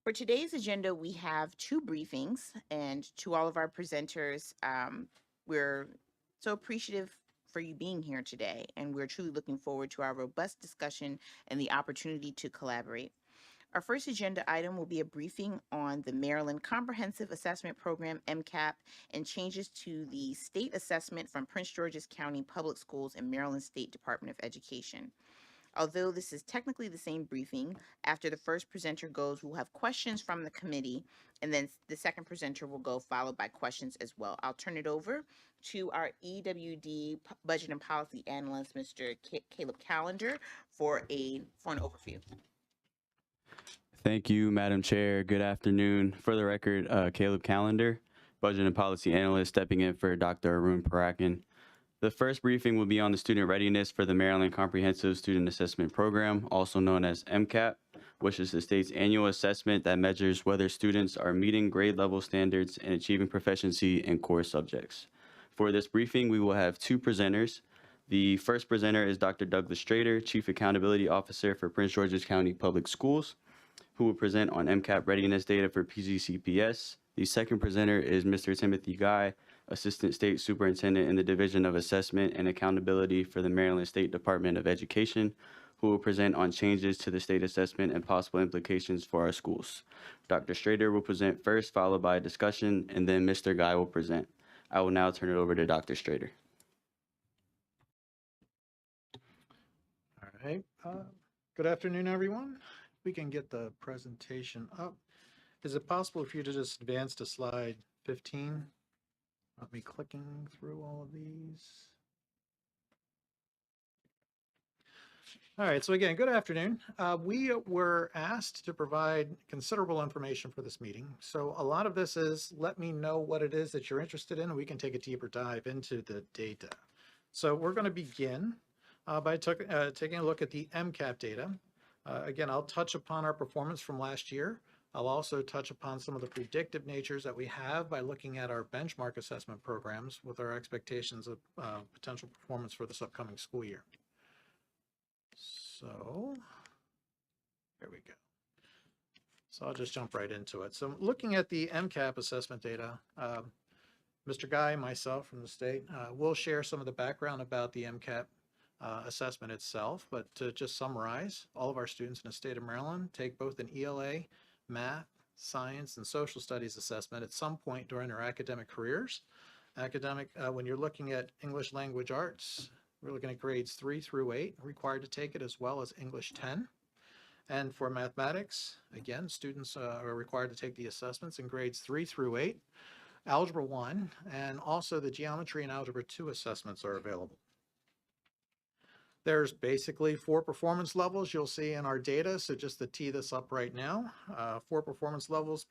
For today's agenda, we have two briefings, and to all of our presenters, we're so appreciative for you being here today, and we're truly looking forward to our robust discussion and the opportunity to collaborate. Our first agenda item will be a briefing on the Maryland Comprehensive Assessment Program, MCAP, and changes to the state assessment from Prince George's County Public Schools and Maryland State Department of Education. Although this is technically the same briefing, after the first presenter goes, we'll have questions from the committee, and then the second presenter will go, followed by questions as well. I'll turn it over to our EWD Budget and Policy Analyst, Mr. Caleb Callender, for an overview. Thank you, Madam Chair. Good afternoon. For the record, Caleb Callender, Budget and Policy Analyst, stepping in for Dr. Arun Parakin. The first briefing will be on the student readiness for the Maryland Comprehensive Student Assessment Program, also known as MCAP, which is the state's annual assessment that measures whether students are meeting grade level standards and achieving proficiency in core subjects. For this briefing, we will have two presenters. The first presenter is Dr. Douglas Strader, Chief Accountability Officer for Prince George's County Public Schools, who will present on MCAP readiness data for PGCPS. The second presenter is Mr. Timothy Guy, Assistant State Superintendent in the Division of Assessment and Accountability for the Maryland State Department of Education, who will present on changes to the state assessment and possible implications for our schools. Dr. Strader will present first, followed by a discussion, and then Mr. Guy will present. I will now turn it over to Dr. Strader. All right. Good afternoon, everyone. We can get the presentation up. Is it possible for you to just advance to slide 15? Not me clicking through all of these. All right, so again, good afternoon. We were asked to provide considerable information for this meeting. So a lot of this is let me know what it is that you're interested in, and we can take a deeper dive into the data. So we're going to begin by taking a look at the MCAP data. Again, I'll touch upon our performance from last year. I'll also touch upon some of the predictive natures that we have by looking at our benchmark assessment programs with our expectations of potential performance for this upcoming school year. So there we go. So I'll just jump right into it. So looking at the MCAP assessment data, Mr. Guy and myself from the state will share some of the background about the MCAP assessment itself, but to just summarize, all of our students in the state of Maryland take both an ELA, math, science, and social studies assessment at some point during their academic careers. When you're looking at English language arts, we're looking at grades 3 through 8, required to take it, as well as English 10. And for mathematics, again, students are required to take the assessments in grades 3 through 8, Algebra 1, and also the Geometry and Algebra 2 assessments are available. There's basically 4 performance levels you'll see in our data. So just to tee this up right now, 4 performance levels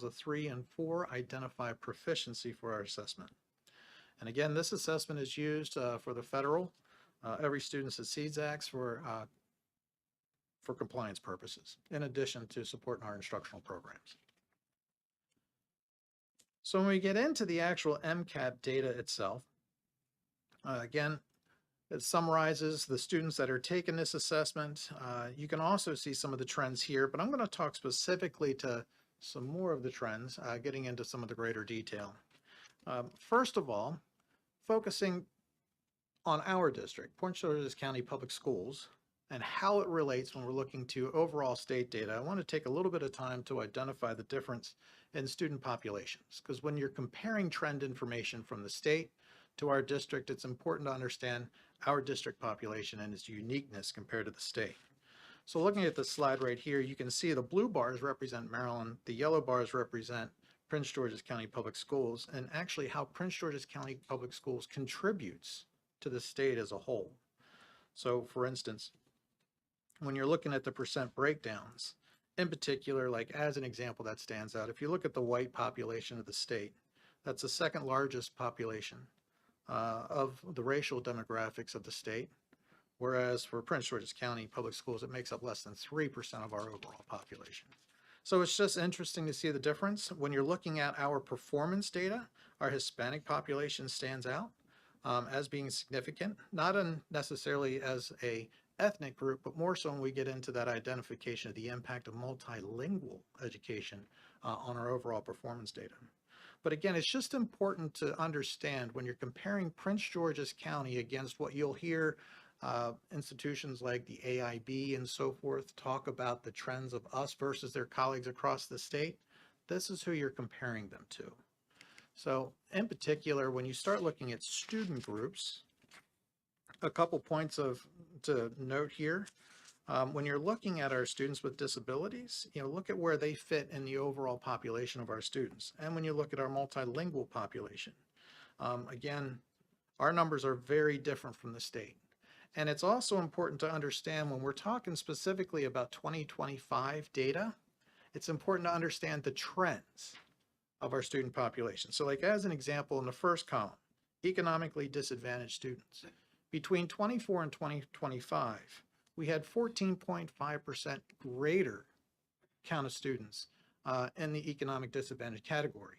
of 3 and 4 identify proficiency for our assessment. And again, this assessment is used for the federal, every student succeeds acts for compliance purposes, in addition to supporting our instructional programs. So when we get into the actual MCAP data itself, again, it summarizes the students that are taking this assessment. You can also see some of the trends here, but I'm going to talk specifically to some more of the trends, getting into some of the greater detail. First of all, focusing on our district, Prince George's County Public Schools, and how it relates when we're looking to overall state data. I want to take a little bit of time to identify the difference in student populations, because when you're comparing trend information from the state to our district, it's important to understand our district population and its uniqueness compared to the state. So looking at the slide right here, you can see the blue bars represent Maryland, the yellow bars represent Prince George's County Public Schools, and actually how Prince George's County Public Schools contributes to the state as a whole. So for instance, when you're looking at the percent breakdowns, in particular, like as an example that stands out, if you look at the white population of the state, that's the second largest population of the racial demographics of the state, whereas for Prince George's County Public Schools, it makes up less than 3% of our overall population. So it's just interesting to see the difference. When you're looking at our performance data, our Hispanic population stands out as being significant, not necessarily as a ethnic group, but more so when we get into that identification of the impact of multilingual education on our overall performance data. But again, it's just important to understand when you're comparing Prince George's County against what you'll hear institutions like the AIB and so forth talk about the trends of us versus their colleagues across the state. This is who you're comparing them to. So in particular, when you start looking at student groups, a couple points to note here. When you're looking at our students with disabilities, look at where they fit in the overall population of our students. And when you look at our multilingual population, again, our numbers are very different from the state. And it's also important to understand when we're talking specifically about 2025 data, it's important to understand the trends of our student population. So like as an example, in the first column, economically disadvantaged students. Between 24 and 2025, we had 14.5% greater count of students in the economic disadvantage category.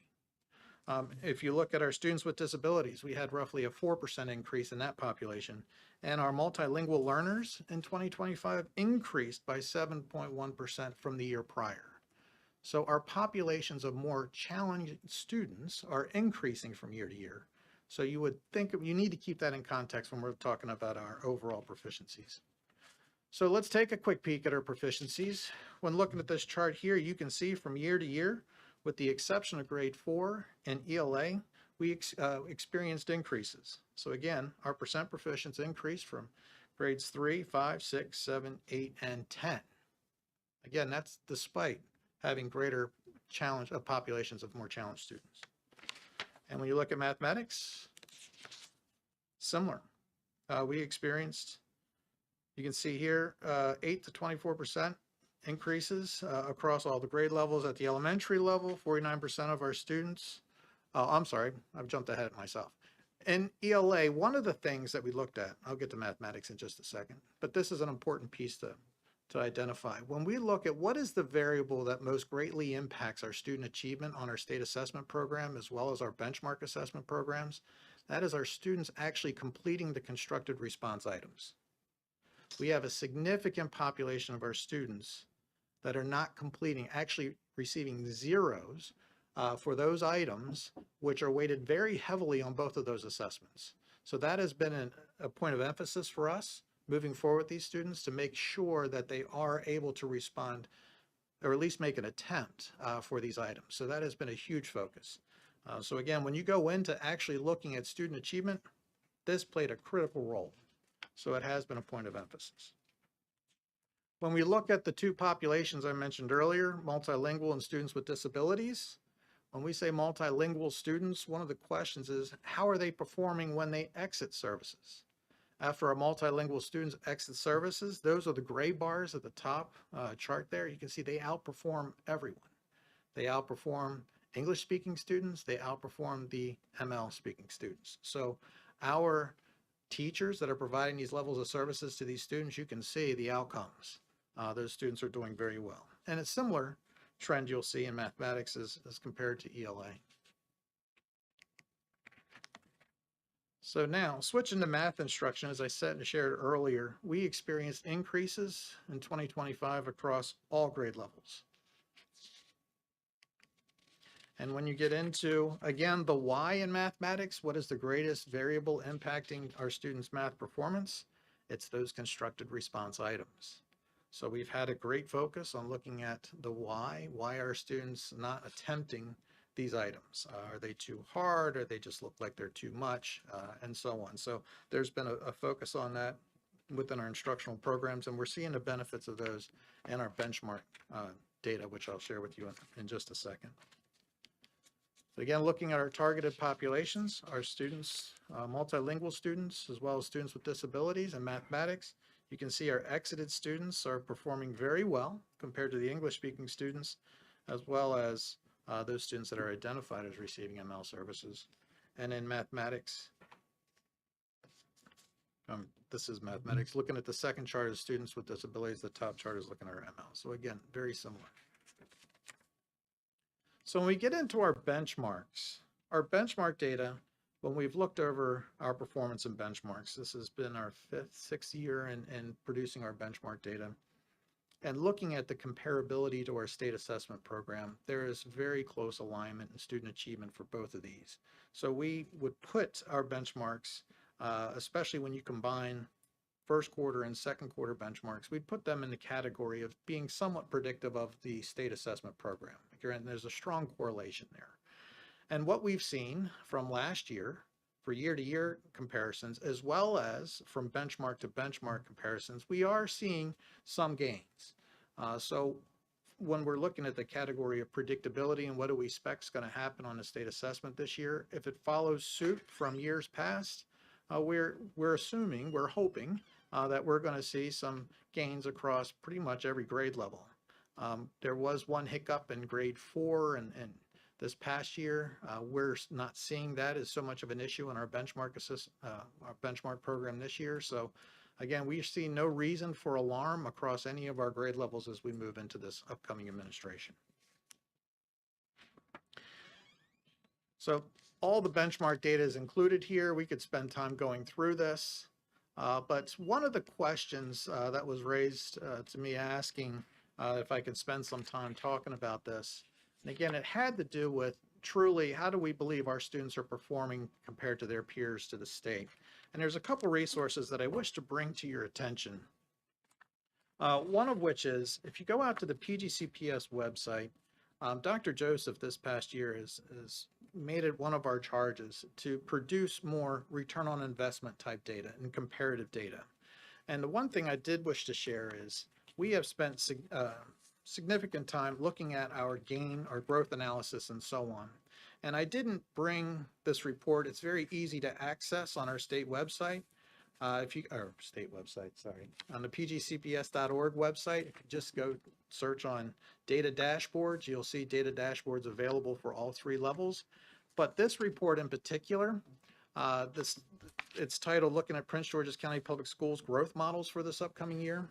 If you look at our students with disabilities, we had roughly a 4% increase in that population, and our multilingual learners in 2025 increased by 7.1% from the year prior. So our populations of more challenged students are increasing from year to year. So you would think you need to keep that in context when we're talking about our overall proficiencies. So let's take a quick peek at our proficiencies. When looking at this chart here, you can see from year to year, with the exception of grade 4 and ELA, we experienced increases. So again, our percent proficiency increased from grades 3, 5, 6, 7, 8, and 10. Again, that's despite having greater challenge of populations of more challenged students. And when you look at mathematics, similar. We experienced, you can see here, 8 to 24% increases across all the grade levels. At the elementary level, 49% of our students, I'm sorry, I've jumped ahead of myself. In ELA, one of the things that we looked at, I'll get to mathematics in just a second, but this is an important piece to identify. When we look at what is the variable that most greatly impacts our student achievement on our state assessment program, as well as our benchmark assessment programs, that is our students actually completing the constructed response items. We have a significant population of our students that are not completing, actually receiving zeros for those items, which are weighted very heavily on both of those assessments. So that has been a point of emphasis for us moving forward with these students to make sure that they are able to respond or at least make an attempt for these items. So that has been a huge focus. So again, when you go into actually looking at student achievement, this played a critical role. So it has been a point of emphasis. When we look at the two populations I mentioned earlier, multilingual and students with disabilities, when we say multilingual students, one of the questions is, how are they performing when they exit services? After our multilingual students exit services, those are the gray bars at the top chart there. You can see they outperform everyone. They outperform English-speaking students. They outperform the ML-speaking students. So our teachers that are providing these levels of services to these students, you can see the outcomes. Those students are doing very well. And a similar trend you'll see in mathematics as compared to ELA. So now, switching to math instruction, as I said and shared earlier, we experienced increases in 2025 across all grade levels. And when you get into, again, the why in mathematics, what is the greatest variable impacting our students' math performance? It's those constructed response items. So we've had a great focus on looking at the why are students not attempting these items? Are they too hard? Or they just look like they're too much? And so on. So there's been a focus on that within our instructional programs, and we're seeing the benefits of those in our benchmark data, which I'll share with you in just a second. So again, looking at our targeted populations, our students, multilingual students, as well as students with disabilities and mathematics, you can see our exited students are performing very well compared to the English-speaking students, as well as those students that are identified as receiving ML services. And in mathematics, this is mathematics. Looking at the second chart of students with disabilities, the top chart is looking at our ML. So again, very similar. So when we get into our benchmark data, when we've looked over our performance and benchmarks, this has been our sixth year in producing our benchmark data. And looking at the comparability to our state assessment program, there is very close alignment in student achievement for both of these. So we would put our benchmarks, especially when you combine first quarter and second quarter benchmarks, we'd put them in the category of being somewhat predictive of the state assessment program. And there's a strong correlation there. And what we've seen from last year for year-to-year comparisons, as well as from benchmark to benchmark comparisons, we are seeing some gains. So when we're looking at the category of predictability and what do we expect is going to happen on the state assessment this year, if it follows suit from years past, we're hoping that we're going to see some gains across pretty much every grade level. There was one hiccup in grade 4 and this past year. We're not seeing that as so much of an issue in our benchmark program this year. So again, we see no reason for alarm across any of our grade levels as we move into this upcoming administration. So all the benchmark data is included here. We could spend time going through this, but one of the questions that was raised to me asking if I could spend some time talking about this, and again, it had to do with truly how do we believe our students are performing compared to their peers to the state. And there's a couple resources that I wish to bring to your attention. One of which is, if you go out to the PGCPS website, Dr. Joseph this past year has made it one of our charges to produce more return on investment type data and comparative data. And the one thing I did wish to share is we have spent significant time looking at our gain, our growth analysis, and so on. And I didn't bring this report. It's very easy to access on our state website. On the pgcps.org website, if you just go search on data dashboards, you'll see data dashboards available for all 3 levels. But this report in particular, it's titled Looking at Prince George's County Public Schools Growth Models for this upcoming year.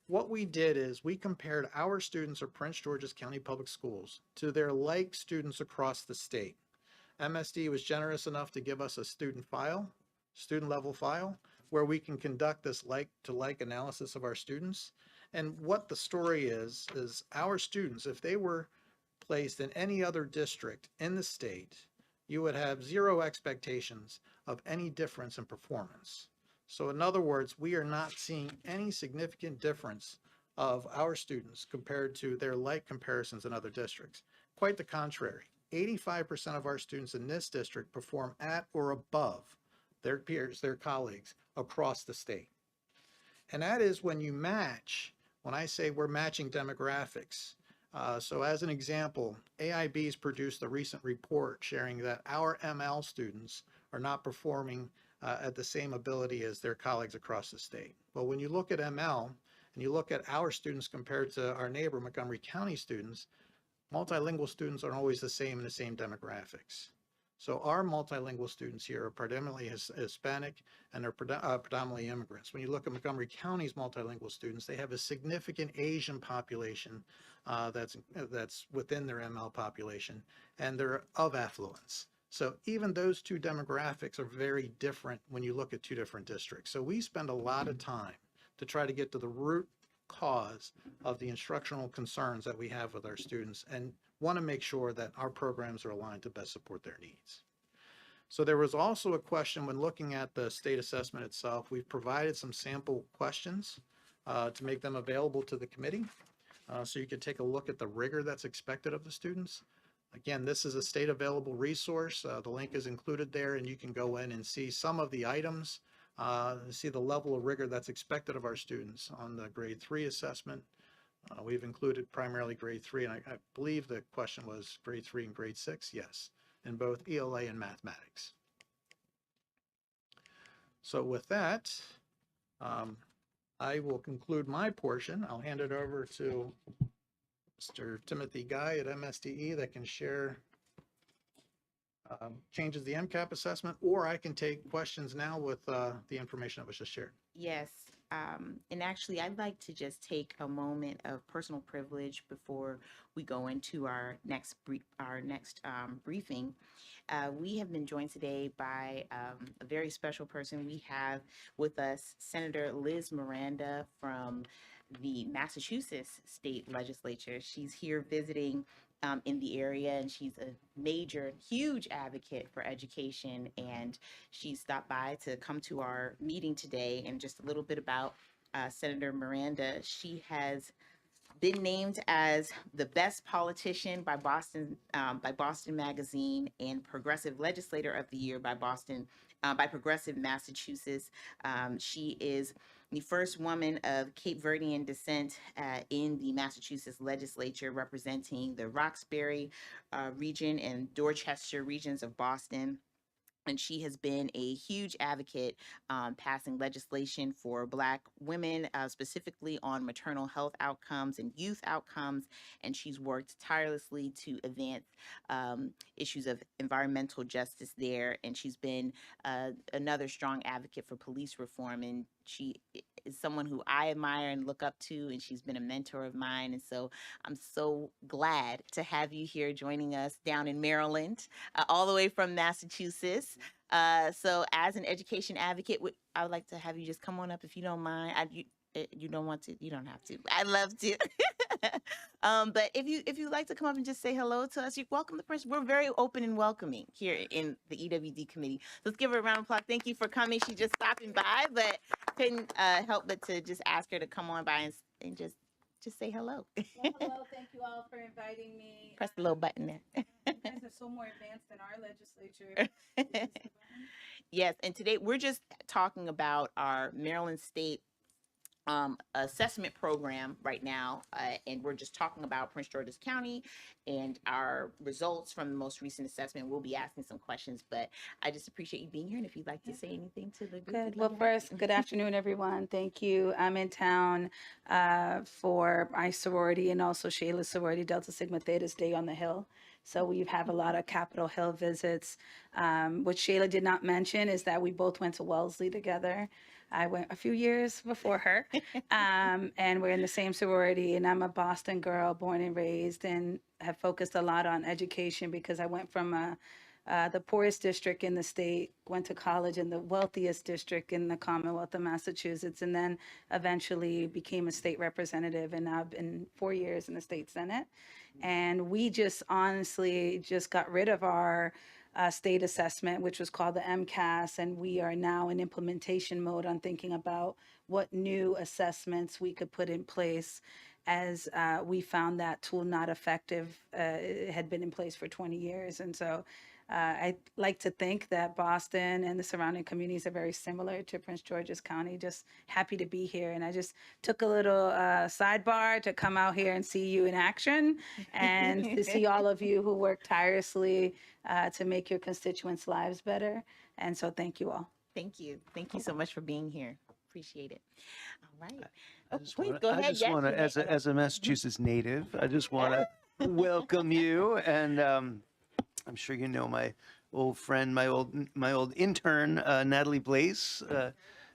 What we did is we compared our students of Prince George's County Public Schools to their like students across the state. MSD was generous enough to give us a student level file, where we can conduct this like-to-like analysis of our students. And what the story is our students, if they were placed in any other district in the state, you would have 0 expectations of any difference in performance. So in other words, we are not seeing any significant difference of our students compared to their like comparisons in other districts. Quite the contrary, 85% of our students in this district perform at or above their peers, their colleagues across the state. And that is when you match, when I say we're matching demographics. So as an example, AIB's produced a recent report sharing that our ML students are not performing at the same ability as their colleagues across the state. But when you look at ML and you look at our students compared to our neighbor Montgomery County students, multilingual students aren't always the same in the same demographics. So our multilingual students here are predominantly Hispanic and are predominantly immigrants. When you look at Montgomery County's multilingual students, they have a significant Asian population that's within their ML population, and they're of affluence. So even those 2 demographics are very different when you look at 2 different districts. So we spend a lot of time to try to get to the root cause of the instructional concerns that we have with our students and want to make sure that our programs are aligned to best support their needs. So there was also a question when looking at the state assessment itself. We've provided some sample questions to make them available to the committee so you can take a look at the rigor that's expected of the students. Again, this is a state available resource. The link is included there, and you can go in and see some of the items, see the level of rigor that's expected of our students on the grade 3 assessment. We've included primarily grade 3, and I believe the question was grade 3 and grade 6, yes, in both ELA and mathematics. So with that, I will conclude my portion. I'll hand it over to Mr. Timothy Guy at MSDE that can share changes the MCAP assessment, or I can take questions now with the information that was just shared. Yes, And actually, I'd like to just take a moment of personal privilege before we go into our next briefing. We have been joined today by a very special person. We have with us Senator Liz Miranda from the Massachusetts State Legislature. She's here visiting in the area, and she's a major, huge advocate for education. And she stopped by to come to our meeting today. And just a little bit about Senator Miranda. She has been named as the best politician by Boston Magazine, and Progressive Legislator of the Year by Progressive Massachusetts. She is the first woman of Cape Verdean descent in the Massachusetts legislature, representing the Roxbury region and Dorchester regions of Boston. And she has been a huge advocate passing legislation for Black women, specifically on maternal health outcomes and youth outcomes. And she's worked tirelessly to advance issues of environmental justice there. And she's been another strong advocate for police reform. And she is someone who I admire and look up to, and she's been a mentor of mine. And so I'm so glad to have you here joining us down in Maryland, all the way from Massachusetts. So as an education advocate, I would like to have you just come on up if you don't mind. You don't want to, you don't have to. I'd love to. But if you like to come up and just say hello to us, you're welcome to person. We're very open and welcoming here in the EWD committee. So let's give her a round of applause. Thank you for coming. She's just stopping by, but couldn't help but to just ask her to come on by and just say hello. Well, hello, thank you all for inviting me. Press the little button there. You guys are so more advanced than our legislature. Is this the button? Yes, and today we're just talking about our Maryland State assessment program right now, and we're just talking about Prince George's County and our results from the most recent assessment. We'll be asking some questions, but I just appreciate you being here, and if you'd like to say anything to the group. Good. we'd Well, love to have you. first, good afternoon, everyone. Thank you. I'm in town for my sorority and also Shayla's sorority, Delta Sigma Theta's Day on the Hill. So we have a lot of Capitol Hill visits. What Shayla did not mention is that we both went to Wellesley together. I went a few years before her, and we're in the same sorority. And I'm a Boston girl, born and raised, and have focused a lot on education because I went from the poorest district in the state, went to college in the wealthiest district in the Commonwealth of Massachusetts, and then eventually became a state representative. And now I've been 4 years in the state Senate. And we just honestly just got rid of our state assessment, which was called the MCAS, and we are now in implementation mode on thinking about what new assessments we could put in place, as we found that tool not effective. It had been in place for 20 years. And so I like to think that Boston and the surrounding communities are very similar to Prince George's County. Just happy to be here. And I just took a little sidebar to come out here and see you in action and to see all of you who work tirelessly to make your constituents' lives better. And so thank you all. Thank you. Thank you so much for being here. Appreciate it. All right. I Oh, just please wanna- go I ahead. just Yes, want you to, may. as a Massachusetts native, I just want to welcome you. And I'm sure you know my old friend, my old intern, Natalie Blaze.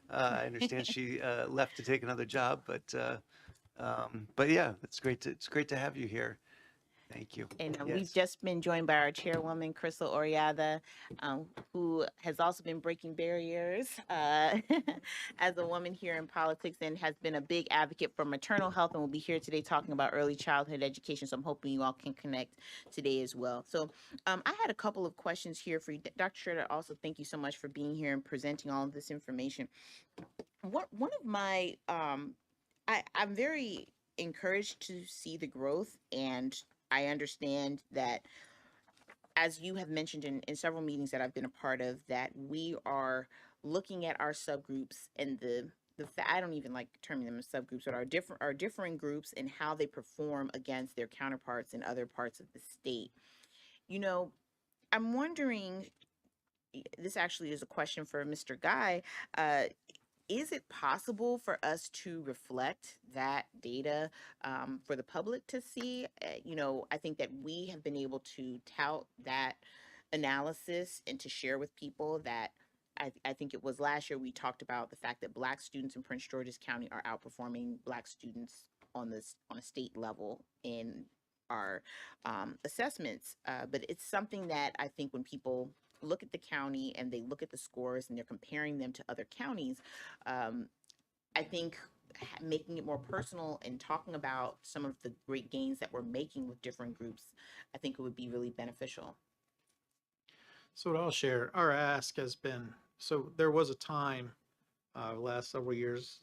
I understand she left to take another job, but yeah, it's great to have you here. Thank you. And Yes. we've just been joined by our chairwoman, Crystal Oriada, who has also been breaking barriers as a woman here in politics and has been a big advocate for maternal health, and will be here today talking about early childhood education. So I'm hoping you all can connect today as well. So I had a couple of questions here for you. Dr. Schroeder, also thank you so much for being here and presenting all of this information. One of my, I'm very encouraged to see the growth, and I understand that, as you have mentioned in several meetings that I've been a part of, that we are looking at our subgroups and I don't even like terming them as subgroups, but our differing groups and how they perform against their counterparts in other parts of the state. You know, I'm wondering, this actually is a question for Mr. Guy. Is it possible for us to reflect that data for the public to see? I think that we have been able to tout that analysis and to share with people that I think it was last year we talked about the fact that Black students in Prince George's County are outperforming Black students on a state level in our assessments. But it's something that I think when people look at the county and they look at the scores and they're comparing them to other counties, um, I think making it more personal and talking about some of the great gains that we're making with different groups, I think it would be really beneficial. So what I'll share, our ask has been, so there was a time, last several years,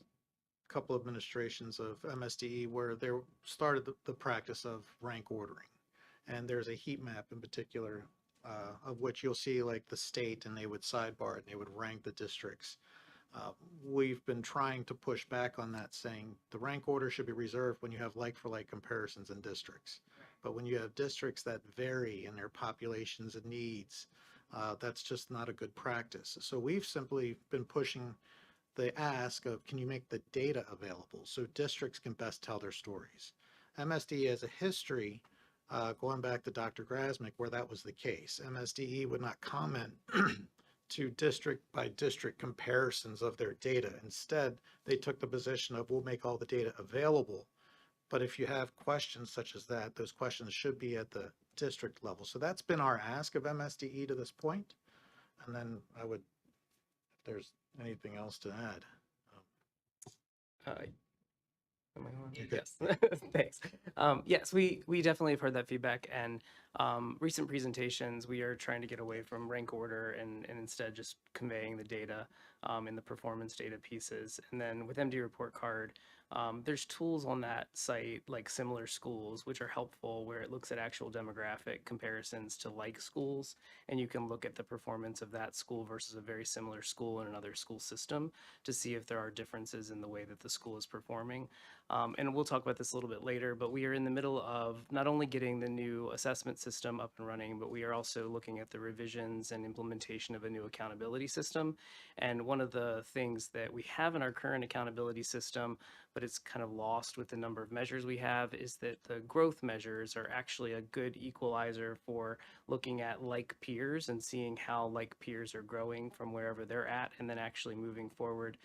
a couple administrations of MSDE where they started the practice of rank ordering. And there's a heat map in particular, of which you'll see like the state, and they would sidebar it and they would rank the districts. We've been trying to push back on that, saying the rank order should be reserved when you have like for like comparisons in districts. But when you have districts that vary in their populations and needs, that's just not a good practice. So we've simply been pushing the ask of, can you make the data available so districts can best tell their stories? MSDE has a history, going back to Dr. Grasmick, where that was the case. MSDE would not comment to district by district comparisons of their data. Instead, they took the position of, we'll make all the data available. But if you have questions such as that, those questions should be at the district level. So that's been our ask of MSDE to this point. And then I would, if there's anything else to add. Am I on? You're good. Yes. Thanks. Yes, we definitely have heard that feedback, and recent presentations, we are trying to get away from rank order and instead just conveying the data in the performance data pieces. And then with MD Report Card, there's tools on that site like Similar Schools, which are helpful, where it looks at actual demographic comparisons to like schools, and you can look at the performance of that school versus a very similar school in another school system to see if there are differences in the way that the school is performing. And we'll talk about this a little bit later, but we are in the middle of not only getting the new assessment system up and running, but we are also looking at the revisions and implementation of a new accountability system. And one of the things that we have in our current accountability system, but it's kind of lost with the number of measures we have, is that the growth measures are actually a good equalizer for looking at like peers and seeing how like peers are growing from wherever they're at, and then actually moving forward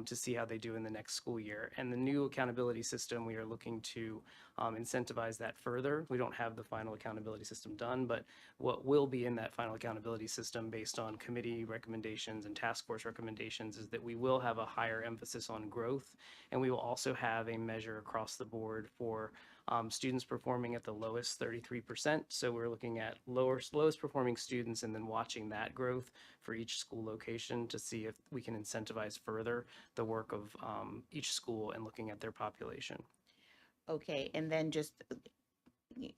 to see how they do in the next school year. And the new accountability system, we are looking to incentivize that further. We don't have the final accountability system done, but what will be in that final accountability system based on committee recommendations and task force recommendations is that we will have a higher emphasis on growth, and we will also have a measure across the board for students performing at the lowest 33%. So we're looking at lowest performing students and then watching that growth for each school location to see if we can incentivize further the work of each school and looking at their population. Okay, and then just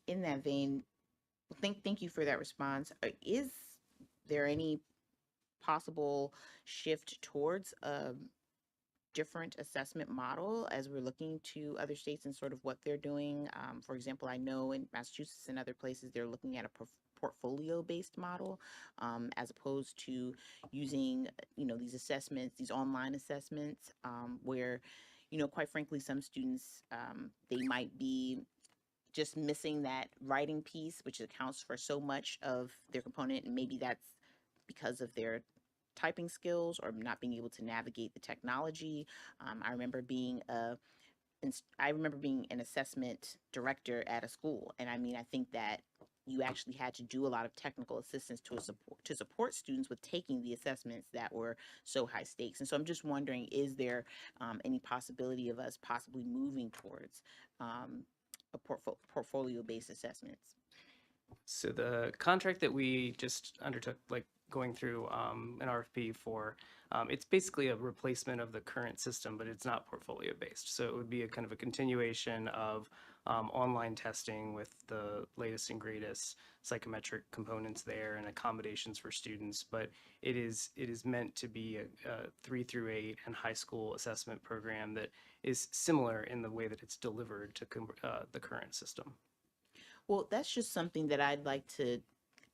in that vein, thank you for that response. Is there any possible shift towards a different assessment model as we're looking to other states and sort of what they're doing? For example, I know in Massachusetts and other places, they're looking at a portfolio-based model, as opposed to using, these assessments, these online assessments, where, quite frankly, some students, they might be just missing that writing piece, which accounts for so much of their component. And maybe that's because of their typing skills or not being able to navigate the technology. I remember being an assessment director at a school, and I mean, I think that you actually had to do a lot of technical assistance to support students with taking the assessments that were so high stakes. And so I'm just wondering, is there any possibility of us possibly moving towards a portfolio-based assessments? So the contract that we just undertook, like going through an RFP for, it's basically a replacement of the current system, but it's not portfolio based. So it would be a kind of a continuation of online testing with the latest and greatest psychometric components there and accommodations for students. But it is meant to be a 3 through 8 and high school assessment program that is similar in the way that it's delivered to the current system. Well, that's just something that I'd like to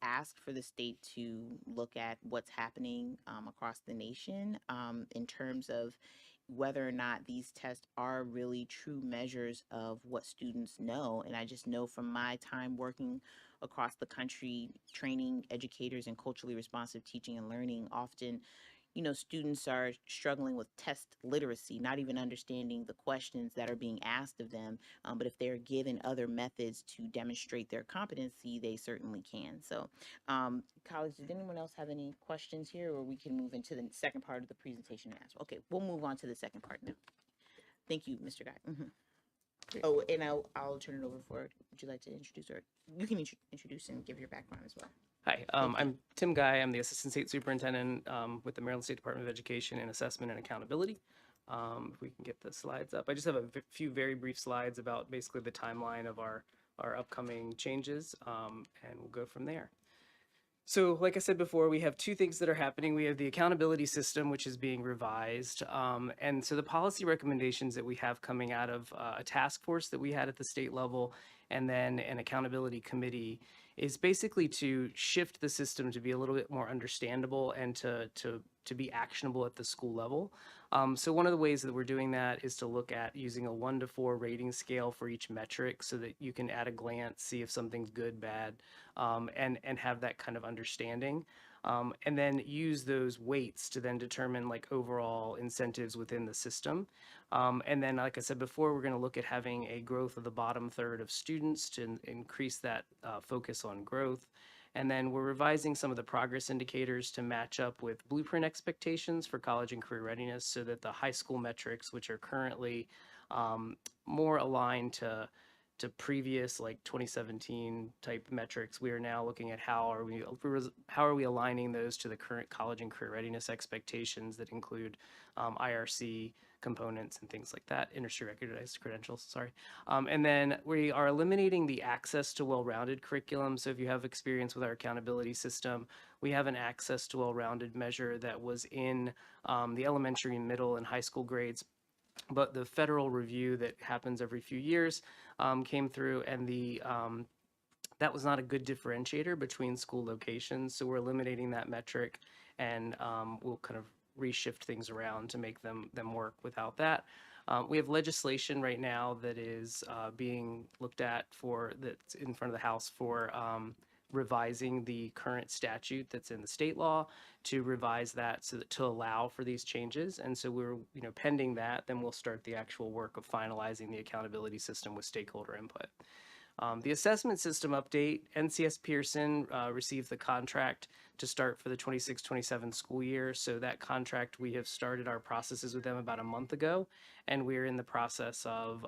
ask for the state to look at what's happening across the nation in terms of whether or not these tests are really true measures of what students know. And I just know from my time working across the country, training educators in culturally responsive teaching and learning, often, students are struggling with test literacy, not even understanding the questions that are being asked of them. But if they're given other methods to demonstrate their competency, they certainly can. So, colleagues, did anyone else have any questions here, or we can move into the second part of the presentation and answer? Okay, we'll move on to the second part now. Thank you, Mr. Guy. Oh, and I'll turn it over for, would you like to introduce, or you can introduce and give your background as well. Hi, I'm Tim Guy. I'm the Assistant State Superintendent with the Maryland State Department of Education in Assessment and Accountability. If we can get the slides up. I just have a few very brief slides about basically the timeline of our upcoming changes, and we'll go from there. So like I said before, we have two things that are happening. We have the accountability system, which is being revised. And so the policy recommendations that we have coming out of a task force that we had at the state level, and then an accountability committee, is basically to shift the system to be a little bit more understandable and to be actionable at the school level. So one of the ways that we're doing that is to look at using a 1 to 4 rating scale for each metric so that you can at a glance see if something's good, bad, and have that kind of understanding. And then use those weights to then determine like overall incentives within the system. And then, like I said before, we're going to look at having a growth of the bottom third of students to increase that focus on growth. And then we're revising some of the progress indicators to match up with blueprint expectations for college and career readiness so that the high school metrics, which are currently more aligned to previous like 2017 type metrics, we are now looking at how are we aligning those to the current college and career readiness expectations that include IRC components and things like that, industry recognized credentials, sorry. And then we are eliminating the access to well-rounded curriculum. So if you have experience with our accountability system, we have an access to well-rounded measure that was in the elementary, middle, and high school grades. But the federal review that happens every few years came through, and that was not a good differentiator between school locations. So we're eliminating that metric, and we'll kind of reshift things around to make them work without that. We have legislation right now that is being looked at that's in front of the House for revising the current statute that's in the state law to revise that so that to allow for these changes. And so we're, pending that, then we'll start the actual work of finalizing the accountability system with stakeholder input. The assessment system update, NCS Pearson received the contract to start for the 26-27 school year. So that contract, we have started our processes with them about a month ago, and we're in the process of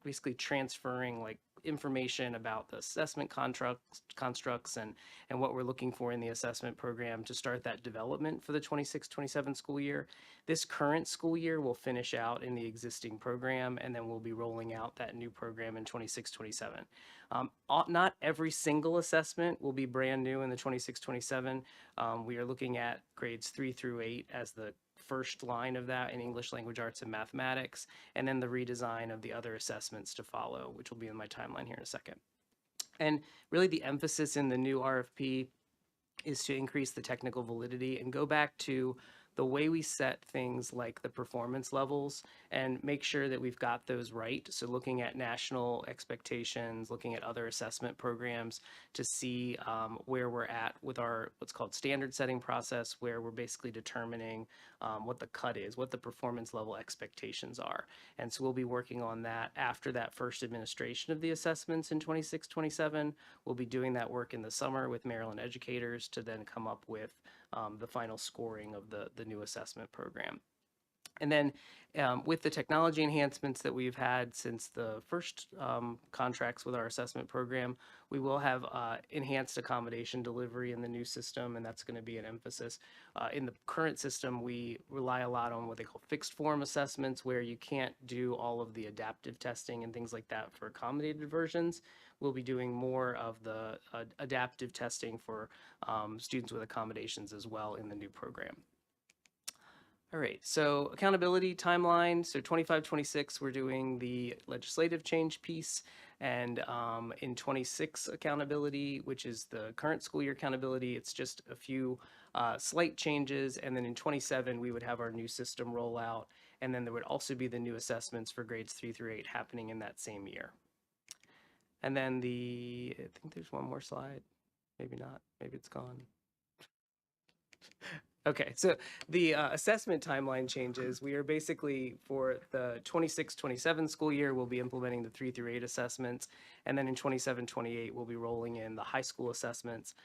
basically transferring like information about the assessment constructs and what we're looking for in the assessment program to start that development for the 26-27 school year. This current school year will finish out in the existing program, and then we'll be rolling out that new program in 26-27. Not every single assessment will be brand new in the 26-27. We are looking at grades 3 through 8 as the first line of that in English, language arts, and mathematics, and then the redesign of the other assessments to follow, which will be in my timeline here in a second. And really the emphasis in the new RFP is to increase the technical validity and go back to the way we set things like the performance levels and make sure that we've got those right. So looking at national expectations, looking at other assessment programs to see where we're at with our what's called standard setting process, where we're basically determining what the cut is, what the performance level expectations are. And so we'll be working on that after that first administration of the assessments in 26-27. We'll be doing that work in the summer with Maryland educators to then come up with the final scoring of the new assessment program. And then with the technology enhancements that we've had since the first contracts with our assessment program, we will have enhanced accommodation delivery in the new system, and that's going to be an emphasis. In the current system, we rely a lot on what they call fixed form assessments, where you can't do all of the adaptive testing and things like that for accommodated versions. We'll be doing more of the adaptive testing for students with accommodations as well in the new program. All right, so accountability timeline. So 25-26, we're doing the legislative change piece. And in 26 accountability, which is the current school year accountability, it's just a few slight changes. And then in 27, we would have our new system rollout. And then there would also be the new assessments for grades 3 through 8 happening in that same year. And then I think there's one more slide. Maybe not, maybe it's gone. Okay, so the assessment timeline changes. We are basically, for the 26-27 school year, we'll be implementing the 3 through 8 assessments. And then in 27-28, we'll be rolling in the high school assessments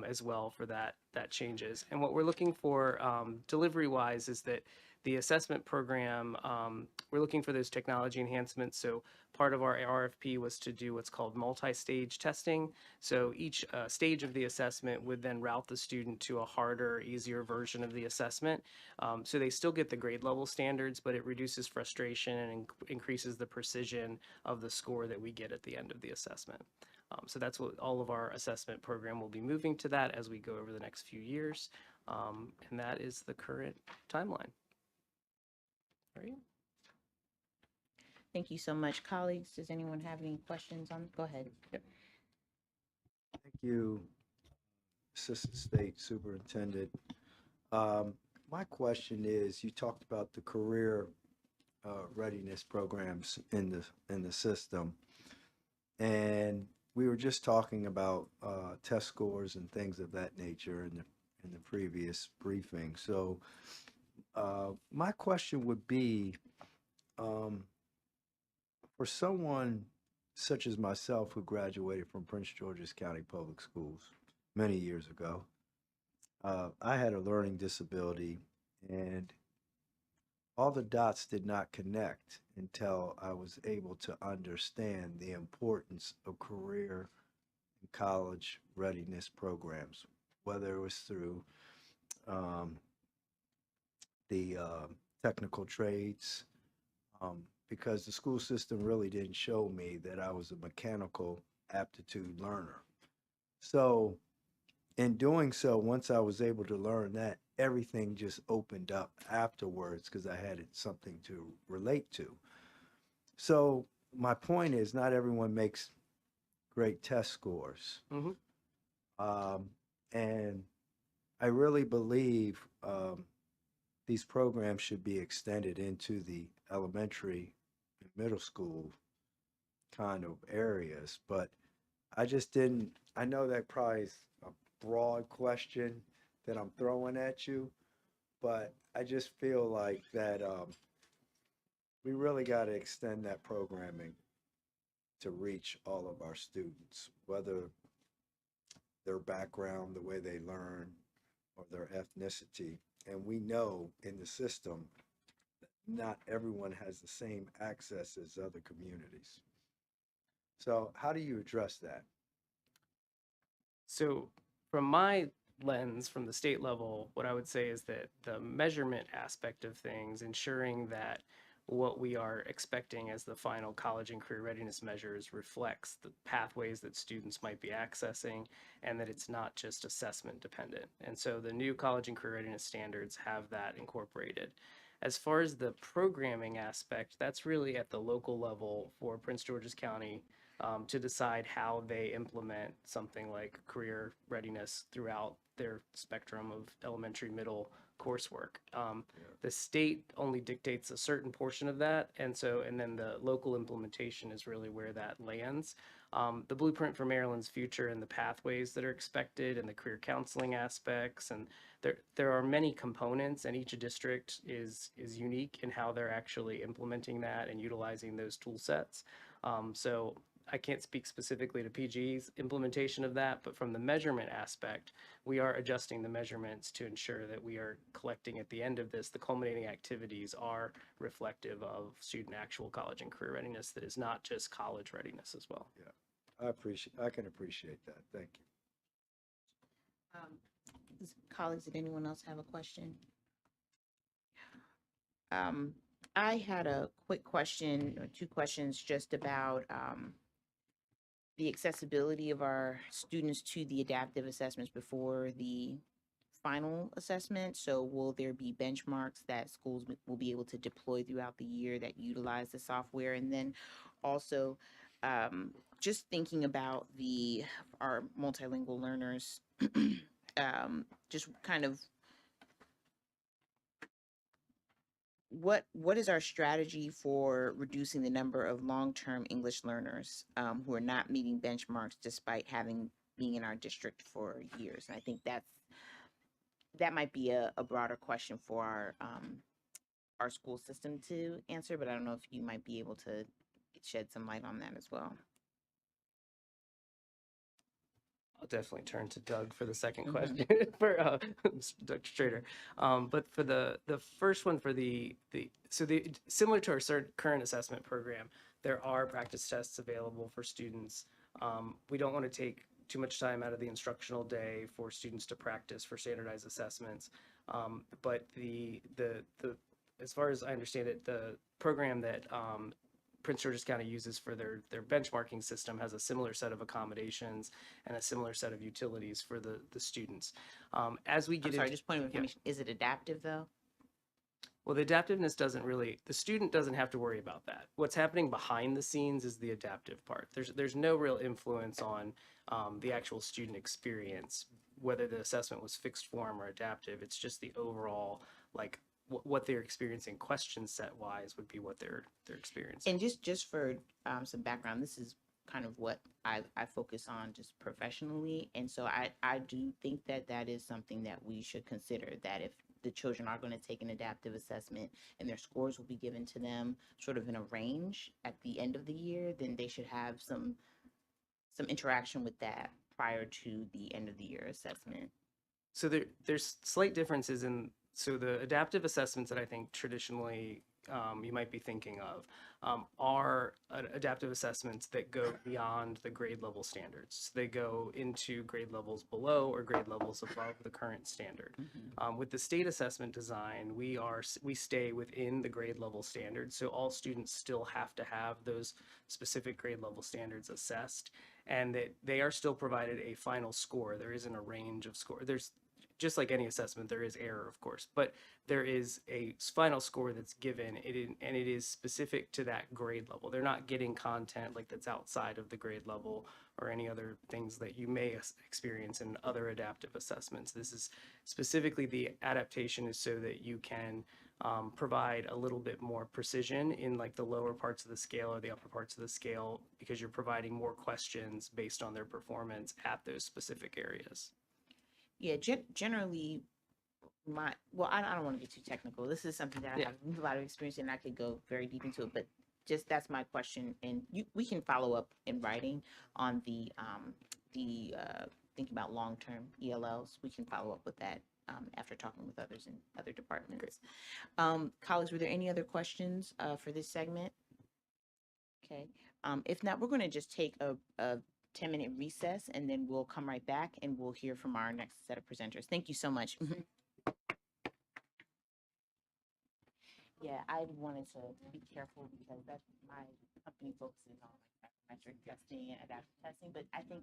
as well for that changes. And what we're looking for delivery-wise is that the assessment program, we're looking for those technology enhancements. So part of our RFP was to do what's called multi-stage testing. So each stage of the assessment would then route the student to a harder, easier version of the assessment. So they still get the grade level standards, but it reduces frustration and increases the precision of the score that we get at the end of the assessment. So that's what all of our assessment program will be moving to, that as we go over the next few years. And that is the current timeline. All right. Thank you so much, colleagues. Does anyone have any questions on? Go ahead. Yep. Thank you, Assistant State Superintendent. My question is, you talked about the career readiness programs in the system, and we were just talking about test scores and things of that nature in the previous briefing. So, my question would be, for someone such as myself who graduated from Prince George's County Public Schools many years ago, I had a learning disability, and all the dots did not connect until I was able to understand the importance of career and college readiness programs, whether it was through um, the technical trades, because the school system really didn't show me that I was a mechanical aptitude learner. So, in doing so, once I was able to learn that, everything just opened up afterwards because I had something to relate to. So, my point is, not everyone makes great test scores. Mm-hmm. And I really believe these programs should be extended into the elementary and middle school kind of areas. But I just didn't, I know that probably is a broad question that I'm throwing at you, but I just feel like that we really got to extend that programming to reach all of our students, whether their background, the way they learn, or their ethnicity. And we know in the system that not everyone has the same access as other communities. So, how do you address that? So from my lens, from the state level, what I would say is that the measurement aspect of things, ensuring that what we are expecting as the final college and career readiness measures reflects the pathways that students might be accessing, and that it's not just assessment dependent. And so the new college and career readiness standards have that incorporated. As far as the programming aspect, that's really at the local level for Prince George's County to decide how they implement something like career readiness throughout their spectrum of elementary, middle coursework. The state only dictates a certain portion of that, and then the local implementation is really where that lands. The blueprint for Maryland's future and the pathways that are expected and the career counseling aspects, and there are many components, and each district is unique in how they're actually implementing that and utilizing those tool sets. So I can't speak specifically to PG's implementation of that, but from the measurement aspect, we are adjusting the measurements to ensure that we are collecting at the end of this, the culminating activities are reflective of student actual college and career readiness that is not just college readiness as well. Yeah, I can appreciate that. Thank you. Colleagues, did anyone else have a question? I had a quick question, or two questions, just about the accessibility of our students to the adaptive assessments before the final assessment. So will there be benchmarks that schools will be able to deploy throughout the year that utilize the software? And then also, just thinking about our multilingual learners, just kind of what is our strategy for reducing the number of long-term English learners who are not meeting benchmarks despite being in our district for years? And I think that's that might be a broader question for our school system to answer, but I don't know if you might be able to shed some light on that as well. I'll definitely turn to Doug for the second Mhm. question for Dr. Strader. But for the first one for the similar to our current assessment program, there are practice tests available for students. We don't want to take too much time out of the instructional day for students to practice for standardized assessments. But the as far as I understand it, the program that Prince George's County uses for their benchmarking system has a similar set of accommodations and a similar set of utilities for the students. As we I'm get sorry, into, just point of yeah. information. Is it adaptive though? Well, the adaptiveness doesn't really, the student doesn't have to worry about that. What's happening behind the scenes is the adaptive part. There's no real influence on the actual student experience, whether the assessment was fixed form or adaptive. It's just the overall, like, what they're experiencing question set wise would be what they're experiencing. And just for some background, this is kind of what I focus on just professionally. And so I do think that that is something that we should consider, that if the children are going to take an adaptive assessment and their scores will be given to them sort of in a range at the end of the year, then they should have some interaction with that prior to the end of the year assessment. So there's slight differences in, so the adaptive assessments that I think traditionally you might be thinking of are adaptive assessments that go beyond the grade level standards. They go into grade levels below or grade levels above the current standard. With the state assessment design, we stay within the grade level standards, so all students still have to have those specific grade level standards assessed, and that they are still provided a final score. There isn't a range of score. There's, just like any assessment, there is error, of course, but there is a final score that's given, and it is specific to that grade level. They're not getting content like that's outside of the grade level or any other things that you may experience in other adaptive assessments. This is specifically, the adaptation is so that you can provide a little bit more precision in like the lower parts of the scale or the upper parts of the scale, because you're providing more questions based on their performance at those specific areas. Yeah, generally, I don't want to get too technical. This is something that I have a lot of experience in, and I could go very deep into it, but just that's my question. And we can follow up in writing on the thinking about long-term ELLs. We can follow up with that after talking with others in other departments. Colleagues, were there any other questions for this segment? Okay. If not, we're going to just take a 10-minute recess, and then we'll come right back and we'll hear from our next set of presenters. Thank you so much. Yeah, I wanted to be careful because that's my company focuses on like psychometric testing and adaptive testing, but I think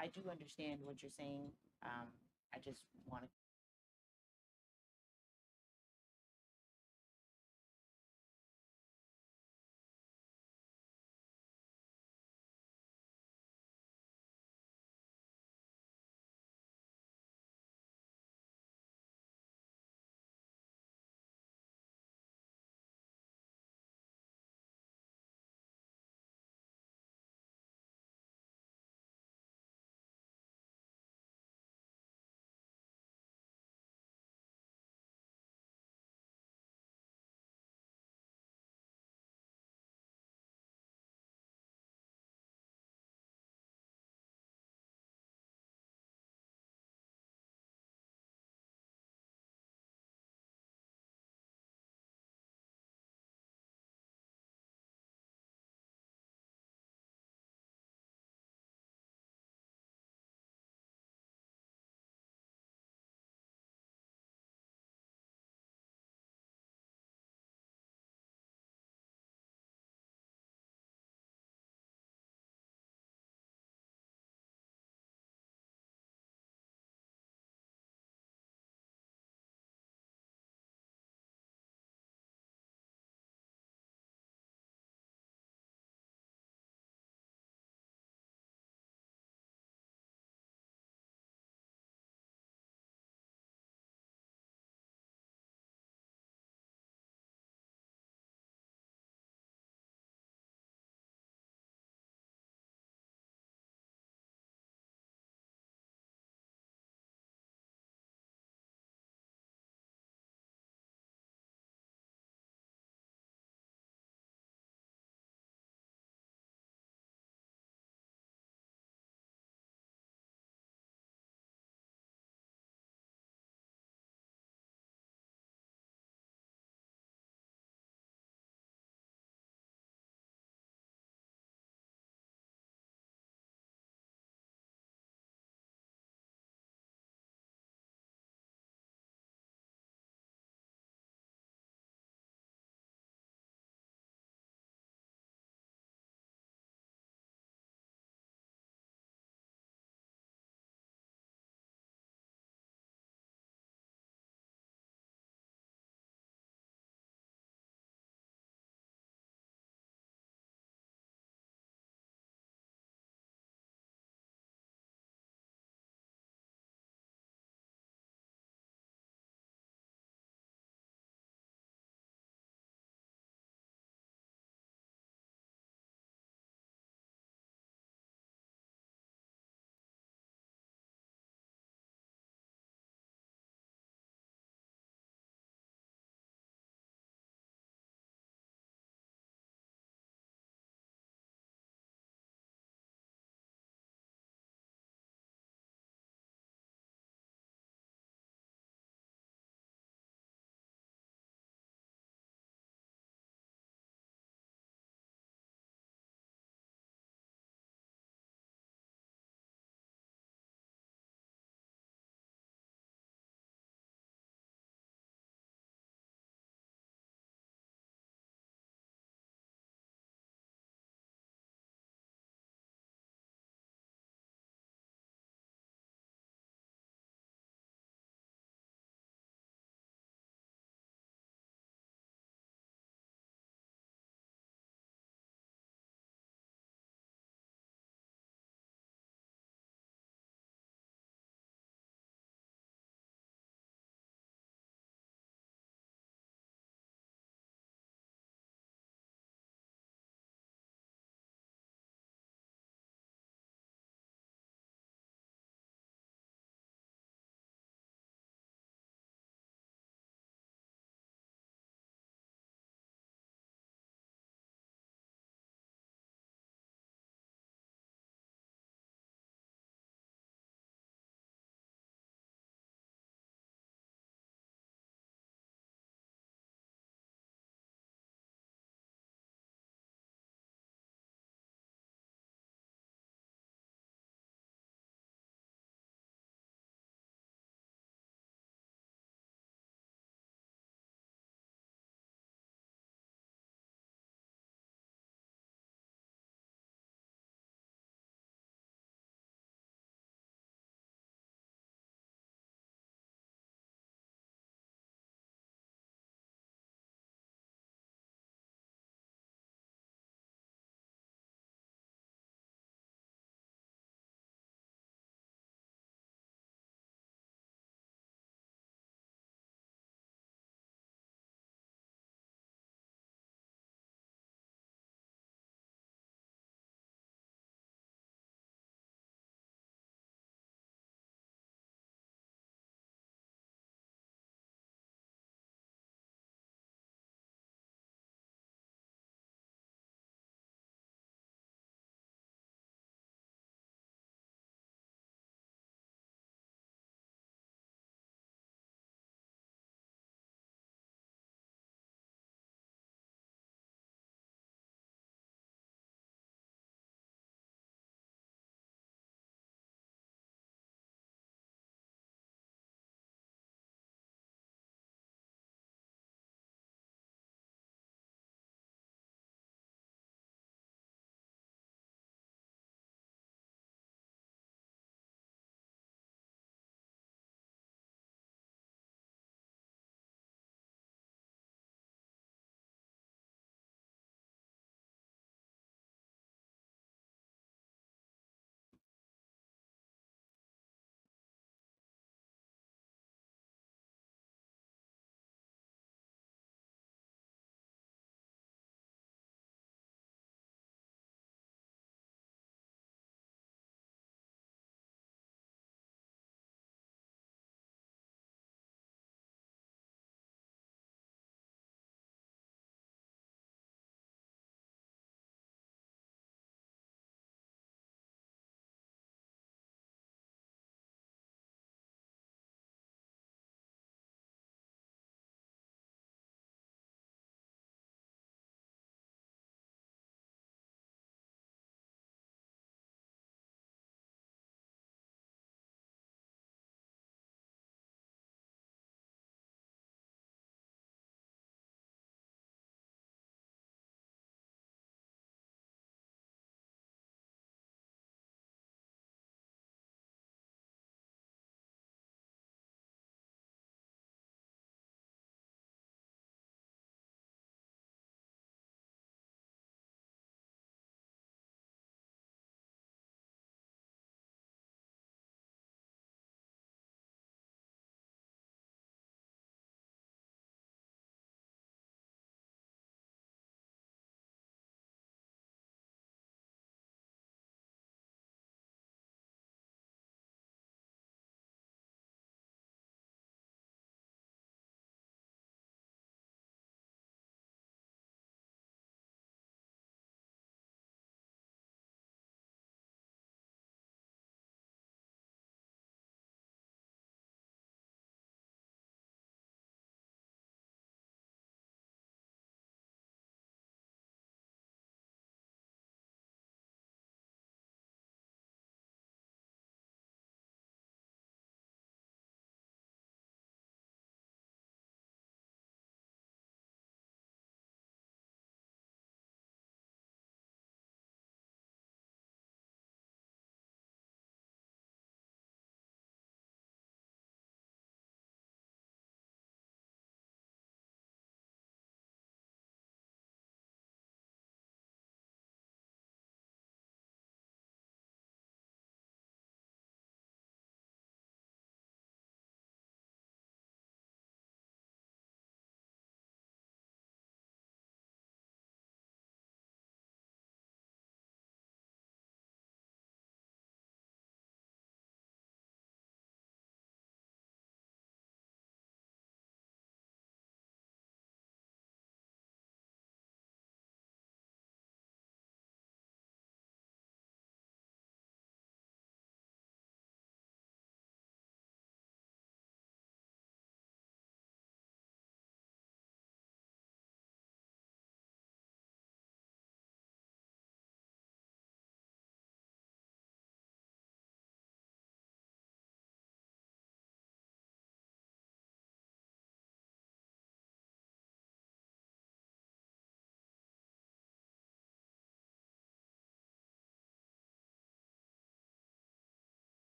I do understand what you're saying. I just want to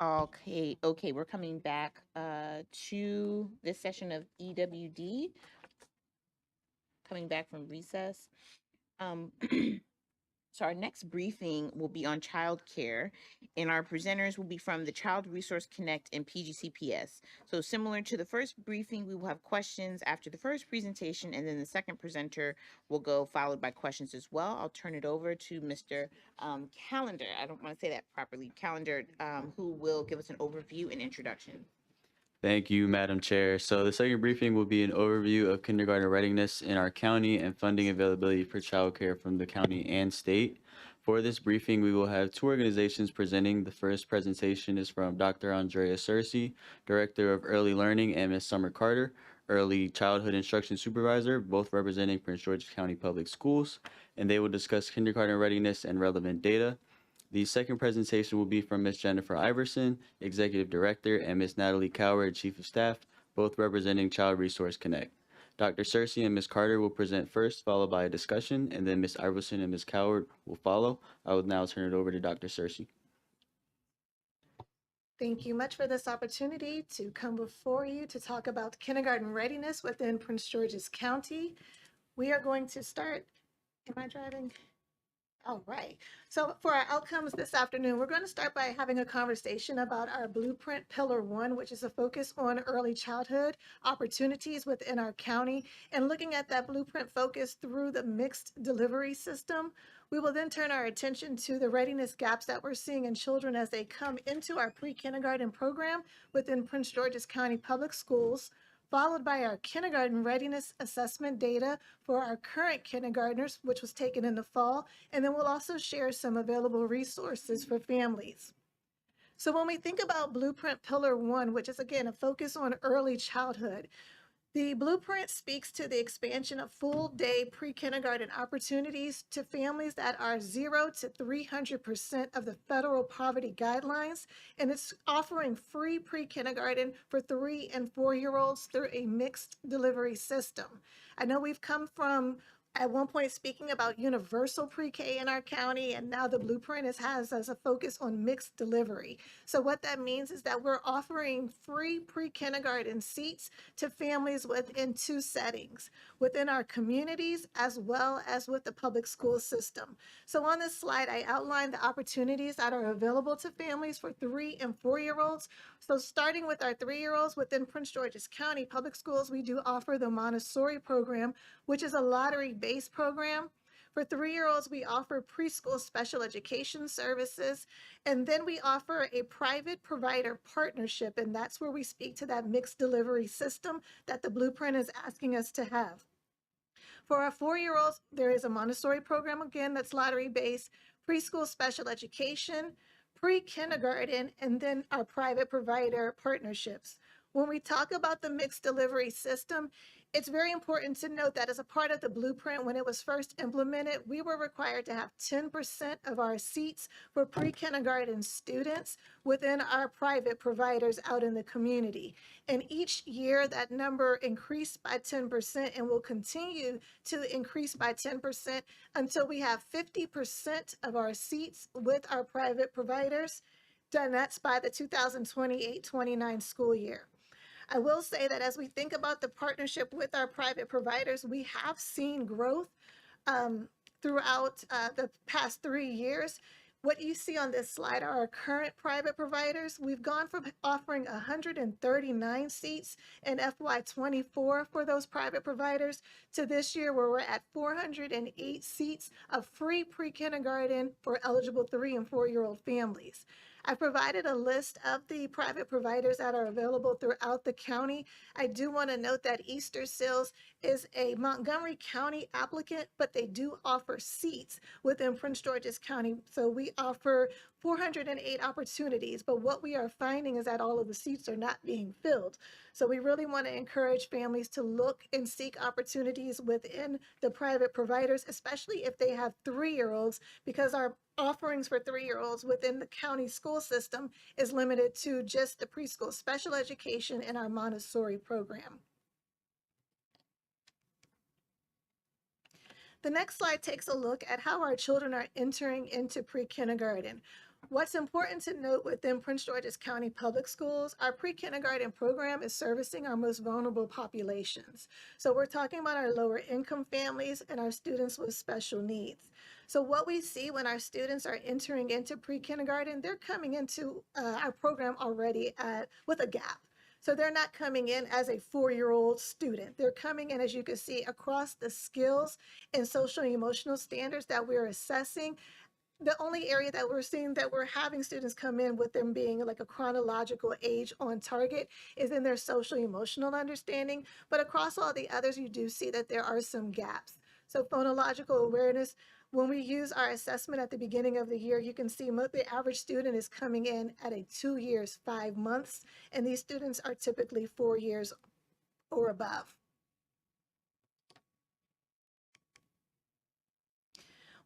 Okay, we're coming back to this session of EWD, coming back from recess. Um, So our next briefing will be on childcare, and our presenters will be from the Child Resource Connect and PGCPS. So similar to the first briefing, we will have questions after the first presentation, and then the second presenter will go followed by questions as well. I'll turn it over to Mr. Calendar. I don't want to say that properly. Calendar, who will give us an overview and introduction. Thank you, Madam Chair. So the second briefing will be an overview of kindergarten readiness in our county and funding availability for childcare from the county and state. For this briefing, we will have two organizations presenting. The first presentation is from Dr. Andrea Searcy, Director of Early Learning, and Ms. Summer Carter, Early Childhood Instruction Supervisor, both representing Prince George's County Public Schools, and they will discuss kindergarten readiness and relevant data. The second presentation will be from Ms. Jennifer Iverson, Executive Director, and Ms. Natalie Coward, Chief of Staff, both representing Child Resource Connect. Dr. Searcy and Ms. Carter will present first, followed by a discussion, and then Ms. Iverson and Ms. Coward will follow. I will now turn it over to Dr. Searcy. Thank you much for this opportunity to come before you to talk about kindergarten readiness within Prince George's County. We are going to start. Am I driving? All right. So for our outcomes this afternoon, we're going to start by having a conversation about our Blueprint Pillar 1, which is a focus on early childhood opportunities within our county, and looking at that blueprint focus through the mixed delivery system. We will then turn our attention to the readiness gaps that we're seeing in children as they come into our pre-kindergarten program within Prince George's County Public Schools, followed by our kindergarten readiness assessment data for our current kindergartners, which was taken in the fall, and then we'll also share some available resources for families. So when we think about Blueprint Pillar 1, which is again a focus on early childhood, the blueprint speaks to the expansion of full-day pre-kindergarten opportunities to families that are 0 to 300% of the federal poverty guidelines, and it's offering free pre-kindergarten for 3 and 4-year-olds through a mixed delivery system. I know we've come from at one point speaking about universal pre-K in our county, and now the blueprint has as a focus on mixed delivery. So what that means is that we're offering free pre-kindergarten seats to families within 2 settings, within our communities as well as with the public school system. So on this slide, I outlined the opportunities that are available to families for 3 and 4-year-olds. So starting with our 3-year-olds within Prince George's County Public Schools, we do offer the Montessori program, which is a lottery-based program. For 3-year-olds, we offer preschool special education services, and then we offer a private provider partnership, and that's where we speak to that mixed delivery system that the blueprint is asking us to have. For our 4-year-olds, there is a Montessori program, again, that's lottery-based, preschool special education, pre-kindergarten, and then our private provider partnerships. When we talk about the mixed delivery system, it's very important to note that as a part of the blueprint, when it was first implemented, we were required to have 10% of our seats for pre-kindergarten students within our private providers out in the community. And each year that number increased by 10% and will continue to increase by 10% until we have 50% of our seats with our private providers. Done, that's by the 2028-29 school year. I will say that as we think about the partnership with our private providers, we have seen growth throughout the past 3 years. What you see on this slide are our current private providers. We've gone from offering 139 seats in FY24 for those private providers to this year where we're at 408 seats of free pre-kindergarten for eligible 3 and 4-year-old families. I provided a list of the private providers that are available throughout the county. I do want to note that Easter Seals is a Montgomery County applicant, but they do offer seats within Prince George's County. So we offer 408 opportunities, but what we are finding is that all of the seats are not being filled. So we really want to encourage families to look and seek opportunities within the private providers, especially if they have 3-year-olds, because our offerings for 3-year-olds within the county school system is limited to just the preschool special education and our Montessori program. The next slide takes a look at how our children are entering into pre-kindergarten. What's important to note within Prince George's County Public Schools, our pre-kindergarten program is servicing our most vulnerable populations. So we're talking about our lower income families and our students with special needs. So what we see when our students are entering into pre-kindergarten, they're coming into our program already with a gap. So they're not coming in as a 4-year-old student. They're coming in, as you can see, across the skills and social and emotional standards that we're assessing. The only area that we're seeing that we're having students come in with them being like a chronological age on target is in their social emotional understanding. But across all the others, you do see that there are some gaps. So phonological awareness, when we use our assessment at the beginning of the year, you can see the average student is coming in at a 2 years, 5 months, and these students are typically 4 years or above.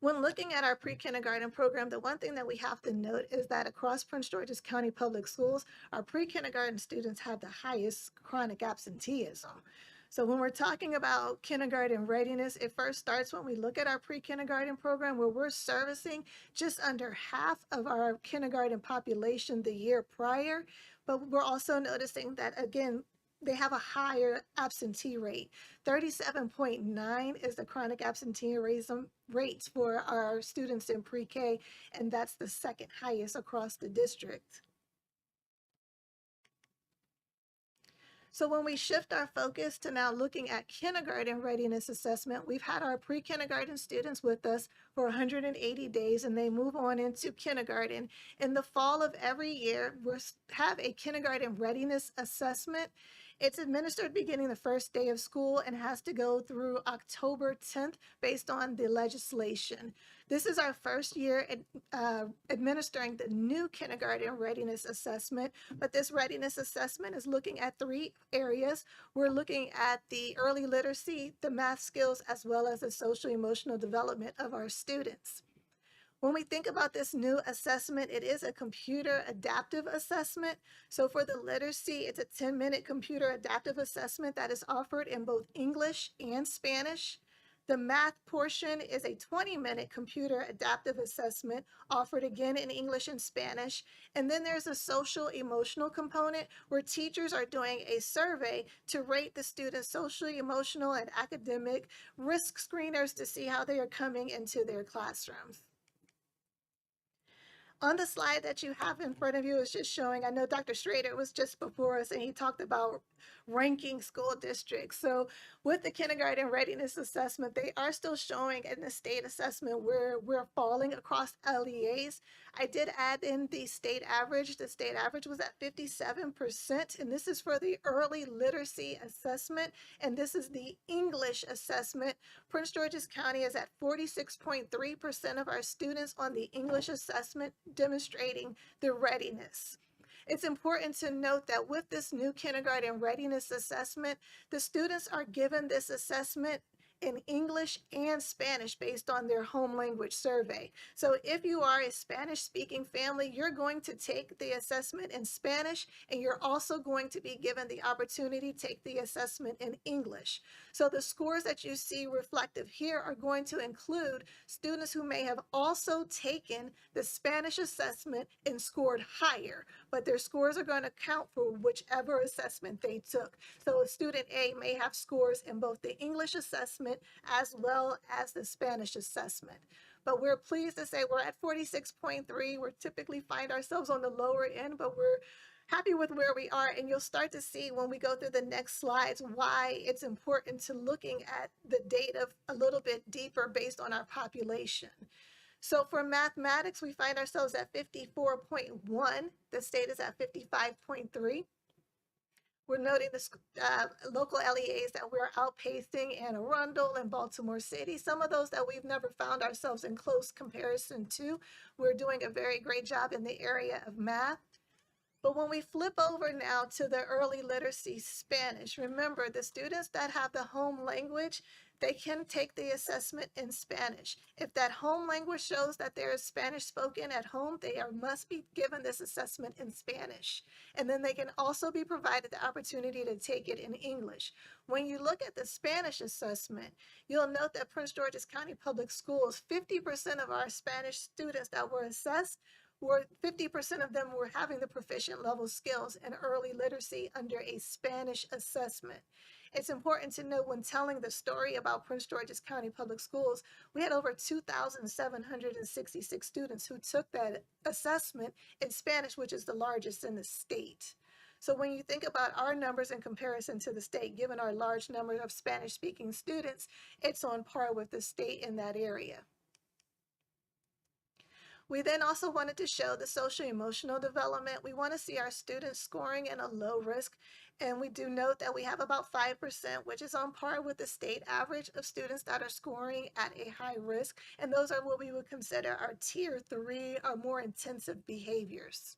When looking at our pre-kindergarten program, the one thing that we have to note is that across Prince George's County Public Schools, our pre-kindergarten students have the highest chronic absenteeism. So when we're talking about kindergarten readiness, it first starts when we look at our pre-kindergarten program where we're servicing just under half of our kindergarten population the year prior. But we're also noticing that, again, they have a higher absentee rate. 37.9 is the chronic absenteeism rates for our students in pre-K, and that's the second highest across the district. So when we shift our focus to now looking at kindergarten readiness assessment, we've had our pre-kindergarten students with us for 180 days and they move on into kindergarten. In the fall of every year, we have a kindergarten readiness assessment. It's administered beginning the first day of school and has to go through October 10th based on the legislation. This is our first year administering the new kindergarten readiness assessment, but this readiness assessment is looking at 3 areas. We're looking at the early literacy, the math skills, as well as the social emotional development of our students. When we think about this new assessment, it is a computer adaptive assessment. So for the literacy, it's a 10-minute computer adaptive assessment that is offered in both English and Spanish. The math portion is a 20-minute computer adaptive assessment offered again in English and Spanish. And then there's a social emotional component where teachers are doing a survey to rate the students' social, emotional, and academic risk screeners to see how they are coming into their classrooms. On the slide that you have in front of you is just showing, I know Dr. Schrader was just before us and he talked about ranking school districts. So with the kindergarten readiness assessment, they are still showing in the state assessment where we're falling across LEAs. I did add in the state average. The state average was at 57%, and this is for the early literacy assessment, and this is the English assessment. Prince George's County is at 46.3% of our students on the English assessment demonstrating the readiness. It's important to note that with this new kindergarten readiness assessment, the students are given this assessment in English and Spanish based on their home language survey. So if you are a Spanish speaking family, you're going to take the assessment in Spanish and you're also going to be given the opportunity to take the assessment in English. So the scores that you see reflective here are going to include students who may have also taken the Spanish assessment and scored higher, but their scores are going to count for whichever assessment they took. So a student A may have scores in both the English assessment as well as the Spanish assessment. But we're pleased to say we're at 46.3. We typically find ourselves on the lower end, but we're happy with where we are. And you'll start to see when we go through the next slides why it's important to looking at the data a little bit deeper based on our population. So for mathematics, we find ourselves at 54.1. The state is at 55.3. We're noting the local LEAs that we're outpacing Anne Arundel and Baltimore City. Some of those that we've never found ourselves in close comparison to. We're doing a very great job in the area of math. But when we flip over now to the early literacy Spanish, remember the students that have the home language, they can take the assessment in Spanish. If that home language shows that there is Spanish spoken at home, they must be given this assessment in Spanish. And then they can also be provided the opportunity to take it in English. When you look at the Spanish assessment, you'll note that Prince George's County Public Schools, 50% of our Spanish students that were assessed were 50% of them were having the proficient level skills and early literacy under a Spanish assessment. It's important to know when telling the story about Prince George's County Public Schools, we had over 2,766 students who took that assessment in Spanish, which is the largest in the state. So when you think about our numbers in comparison to the state, given our large number of Spanish-speaking students, it's on par with the state in that area. We then also wanted to show the social emotional development. We want to see our students scoring in a low risk. And we do note that we have about 5%, which is on par with the state average of students that are scoring at a high risk. And those are what we would consider our tier 3 or more intensive behaviors.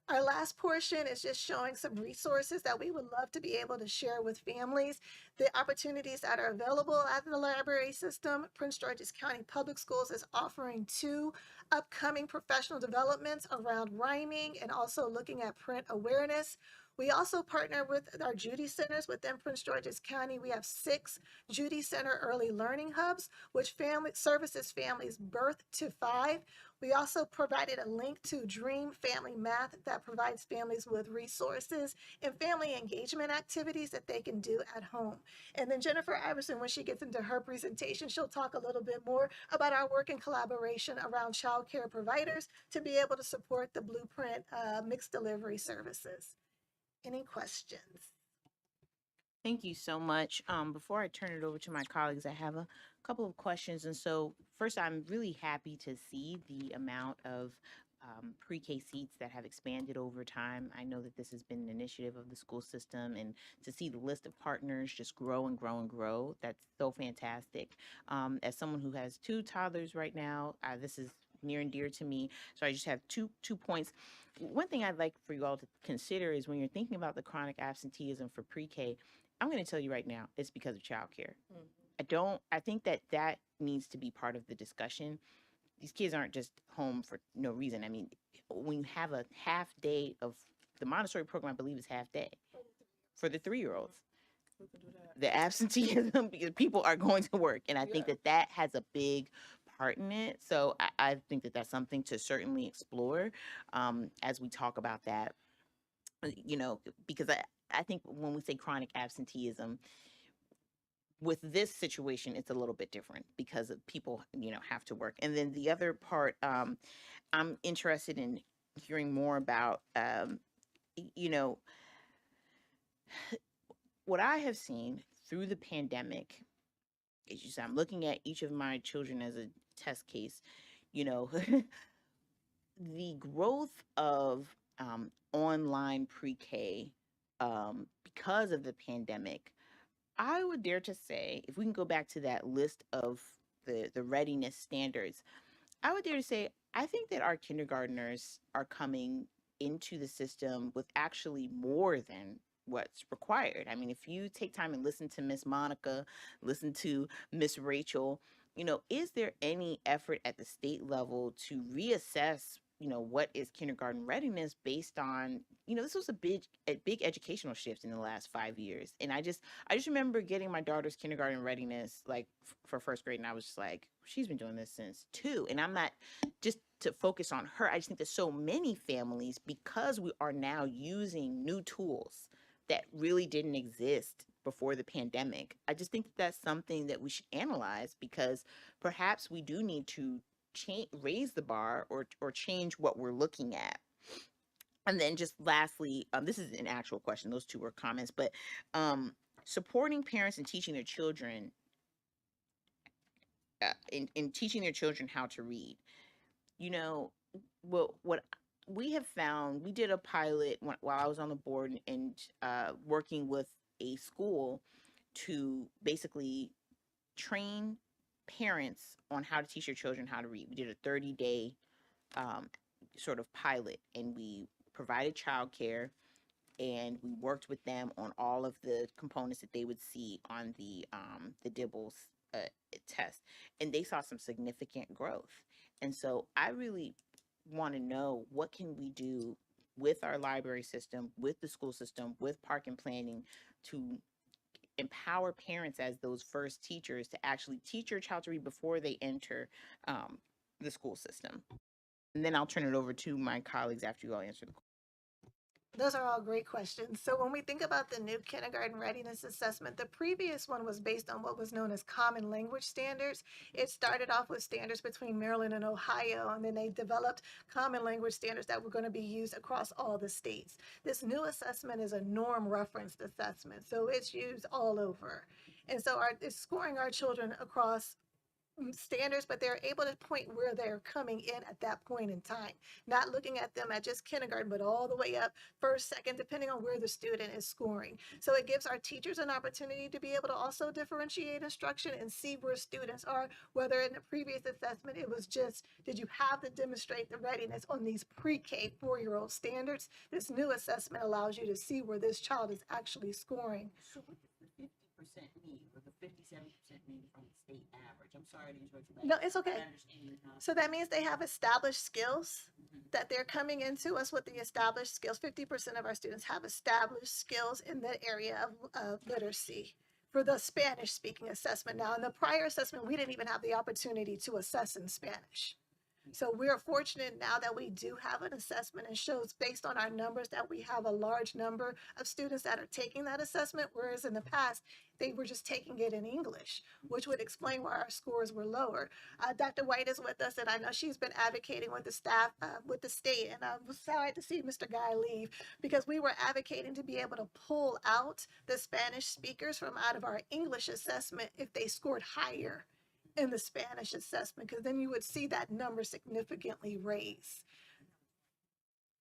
Our last portion is just showing some resources that we would love to be able to share with families, the opportunities that are available at the library system. Prince George's County Public Schools is offering 2 upcoming professional developments around rhyming and also looking at print awareness. We also partner with our Judy Centers within Prince George's County. We have 6 Judy Center Early Learning Hubs, which services families birth to 5. We also provided a link to Dream Family Math that provides families with resources and family engagement activities that they can do at home. And then Jennifer Iverson, when she gets into her presentation, she'll talk a little bit more about our work in collaboration around childcare providers to be able to support the Blueprint mixed delivery services. Any questions? Thank you so much. Before I turn it over to my colleagues, I have a couple of questions. And so first, I'm really happy to see the amount of pre-K seats that have expanded over time. I know that this has been an initiative of the school system, and to see the list of partners just grow and grow and grow, that's so fantastic. As someone who has 2 toddlers right now, this is near and dear to me. So I just have two points. One thing I'd like for you all to consider is when you're thinking about the chronic absenteeism for pre-K, I'm going to tell you right now, it's because of childcare. I think that needs to be part of the discussion. These kids aren't just home for no reason. I mean, when you have a half day of the Montessori program, I believe is half day for the 3-year-olds. The absenteeism, because people are going to work. And I think that has a big part in it. So I think that that's something to certainly explore as we talk about that, because I think when we say chronic absenteeism, with this situation, it's a little bit different because of people, have to work. And then the other part, I'm interested in hearing more about, what I have seen through the pandemic is just, I'm looking at each of my children as a test case, the growth of online pre-K because of the pandemic. I would dare to say, if we can go back to that list of the readiness standards, I would dare to say, I think that our kindergartners are coming into the system with actually more than what's required. I mean, if you take time and listen to Miss Monica, listen to Miss Rachel, is there any effort at the state level to reassess, what is kindergarten readiness based on, this was a big educational shift in the last 5 years. And I just remember getting my daughter's kindergarten readiness, like for first grade. And I was just like, she's been doing this since 2. And I'm not just to focus on her. I just think there's so many families, because we are now using new tools that really didn't exist before the pandemic. I just think that that's something that we should analyze, because perhaps we do need to raise the bar or change what we're looking at. And then just lastly, this is an actual question. Those 2 were comments, but supporting parents and teaching their children in teaching their children how to read. What we have found, we did a pilot while I was on the board and working with a school to basically train parents on how to teach their children how to read. We did a 30-day sort of pilot, and we provided childcare, and we worked with them on all of the components that they would see on the DIBELS test, and they saw some significant growth. And so I really want to know, what can we do with our library system, with the school system, with park and planning, to empower parents as those first teachers to actually teach your child to read before they enter the school system? And then I'll turn it over to my colleagues after you all answer the question. Those are all great questions. So when we think about the new kindergarten readiness assessment, the previous one was based on what was known as common language standards. It started off with standards between Maryland and Ohio, and then they developed common language standards that were going to be used across all the states. This new assessment is a norm referenced assessment, so it's used all over. And so it's scoring our children across standards, but they're able to point where they're coming in at that point in time, not looking at them at just kindergarten, but all the way up first, second, depending on where the student is scoring. So it gives our teachers an opportunity to be able to also differentiate instruction and see where students are, whether in the previous assessment, it was just, did you have to demonstrate the readiness on these pre-K 4-year-old standards? This new assessment allows you to see where this child is actually scoring. So what does the 50% mean, or the 57% mean from the state average? I'm sorry to interrupt you. No, it's okay. So that means they have established skills, that they're coming into us with the established skills. 50% of our students have established skills in the area of literacy for the Spanish speaking assessment. Now, in the prior assessment, we didn't even have the opportunity to assess in Spanish. So we're fortunate now that we do have an assessment, and shows based on our numbers that we have a large number of students that are taking that assessment, whereas in the past, they were just taking it in English, which would explain why our scores were lower. Dr. White is with us, and I know she's been advocating with the staff, with the state, and I was sorry to see Mr. Guy leave, because we were advocating to be able to pull out the Spanish speakers from out of our English assessment if they scored higher in the Spanish assessment, because then you would see that number significantly raise.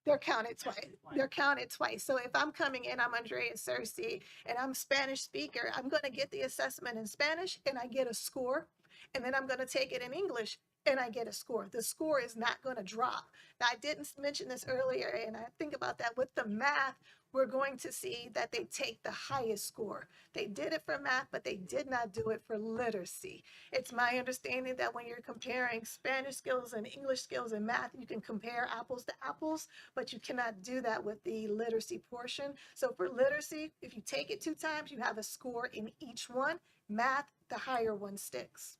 They're counted twice. They're counted twice. So if I'm coming in, I'm Andrea Cersei, and I'm Spanish speaker, I'm going to get the assessment in Spanish, and I get a score. And then I'm going to take it in English, and I get a score. The score is not going to drop. Now, I didn't mention this earlier, and I think about that with the math. We're going to see that they take the highest score. They did it for math, but they did not do it for literacy. It's my understanding that when you're comparing Spanish skills and English skills and math, you can compare apples to apples, but you cannot do that with the literacy portion. So for literacy, if you take it 2 times, you have a score in each one. Math, the higher one sticks.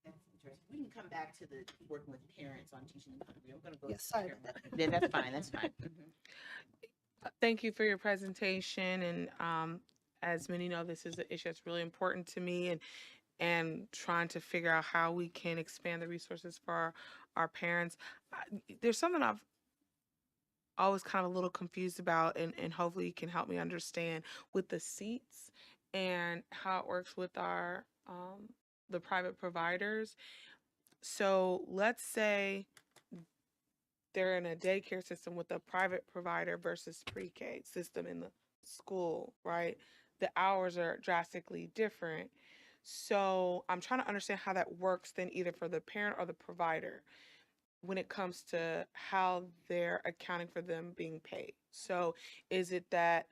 That's interesting. We can come back to the working with parents on teaching them country. I'm going to go. Yes, sorry about that. Yeah, that's fine. That's fine. Thank you for your presentation. And as many know, this is an issue that's really important to me, and trying to figure out how we can expand the resources for our parents. There's something I've always kind of a little confused about, and hopefully you can help me understand with the seats and how it works with our the private providers. So let's say they're in a daycare system with a private provider versus pre-K system in the school, right? The hours are drastically different. So I'm trying to understand how that works then, either for the parent or the provider, when it comes to how they're accounting for them being paid. So is it that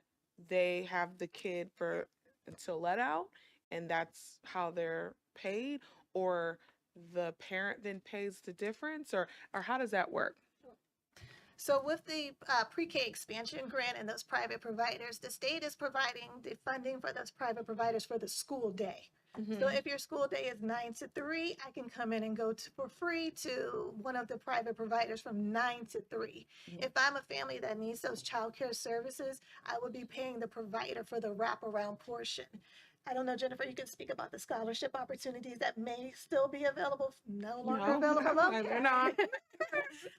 they have the kid for until let out and that's how they're paid, or the parent then pays the difference, or how does that work? So with the pre-K expansion grant and those private providers, the state is providing the funding for those private providers for the school day. So if your school day is 9 to 3, I can come in and go for free to one of the private providers from 9 to 3. If I'm a family that needs those childcare services, I would be paying the provider for the wraparound portion. I don't know, Jennifer, you can speak about the scholarship opportunities that may still be available, no longer available. Okay. They're not.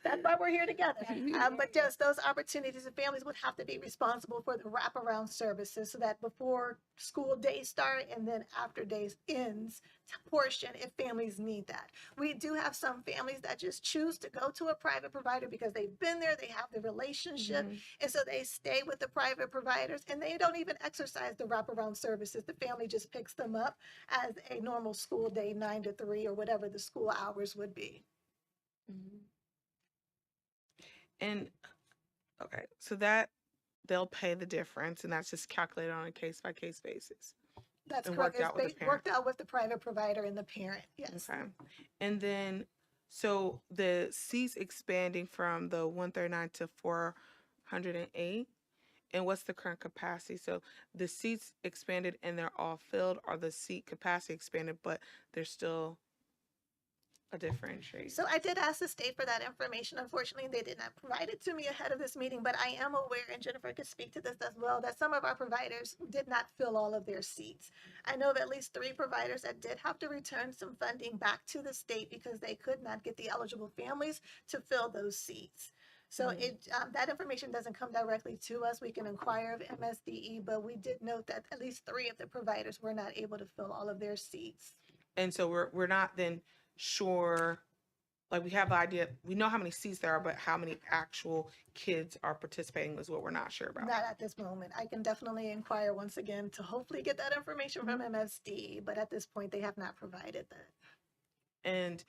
That's why we're here together. But just those opportunities, and families would have to be responsible for the wraparound services, so that before school days start and then after days ends portion, if families need that. We do have some families that just choose to go to a private provider because they've been there, they have the relationship, and so they stay with the private providers, and they don't even exercise the wraparound services. The family just picks them up as a normal school day, 9 to 3, or whatever the school hours would be. And okay, so that they'll pay the difference, and that's just calculated on a case-by-case basis. That's And correct. worked out with the It's worked out with the private provider and the parent. Yes. Okay. And then, so the seats expanding from the 139 to 408, And what's the current capacity? So the seats expanded and they're all filled, or the seat capacity expanded, but there's still a differentiation? So I did ask the state for that information. Unfortunately, they did not provide it to me ahead of this meeting, but I am aware, and Jennifer could speak to this as well, that some of our providers did not fill all of their seats. I know of at least 3 providers that did have to return some funding back to the state because they could not get the eligible families to fill those seats. So that information doesn't come directly to us. We can inquire of MSDE, but we did note that at least 3 of the providers were not able to fill all of their seats. And so we're not then sure, like we have the idea, we know how many seats there are, but how many actual kids are participating is what we're not sure about. Not at this moment. I can definitely inquire once again to hopefully get that information from MSD, but at this point, they have not provided that. And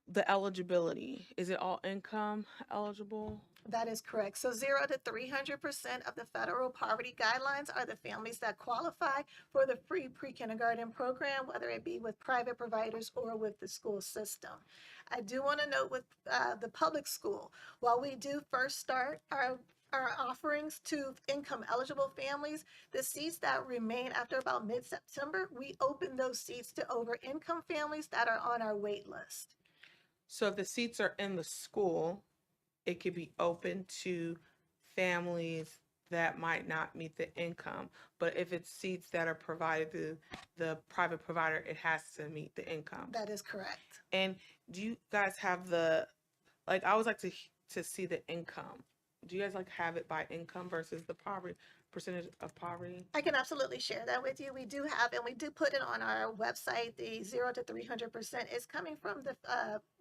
the eligibility, is it all income eligible? That is correct. So 0 to 300% of the federal poverty guidelines are the families that qualify for the free pre-kindergarten program, whether it be with private providers or with the school system. I do want to note with the public school, while we do first start our offerings to income eligible families, the seats that remain after about mid-September, we open those seats to over income families that are on our wait list. So if the seats are in the school, it could be open to families that might not meet the income. But if it's seats that are provided through the private provider, it has to meet the income. That is correct. And do you guys have the, like, I always like to see the income. Do you guys like have it by income versus the poverty, percentage of poverty? I can absolutely share that with you. We do have, and we do put it on our website, the 0 to 300% is coming from the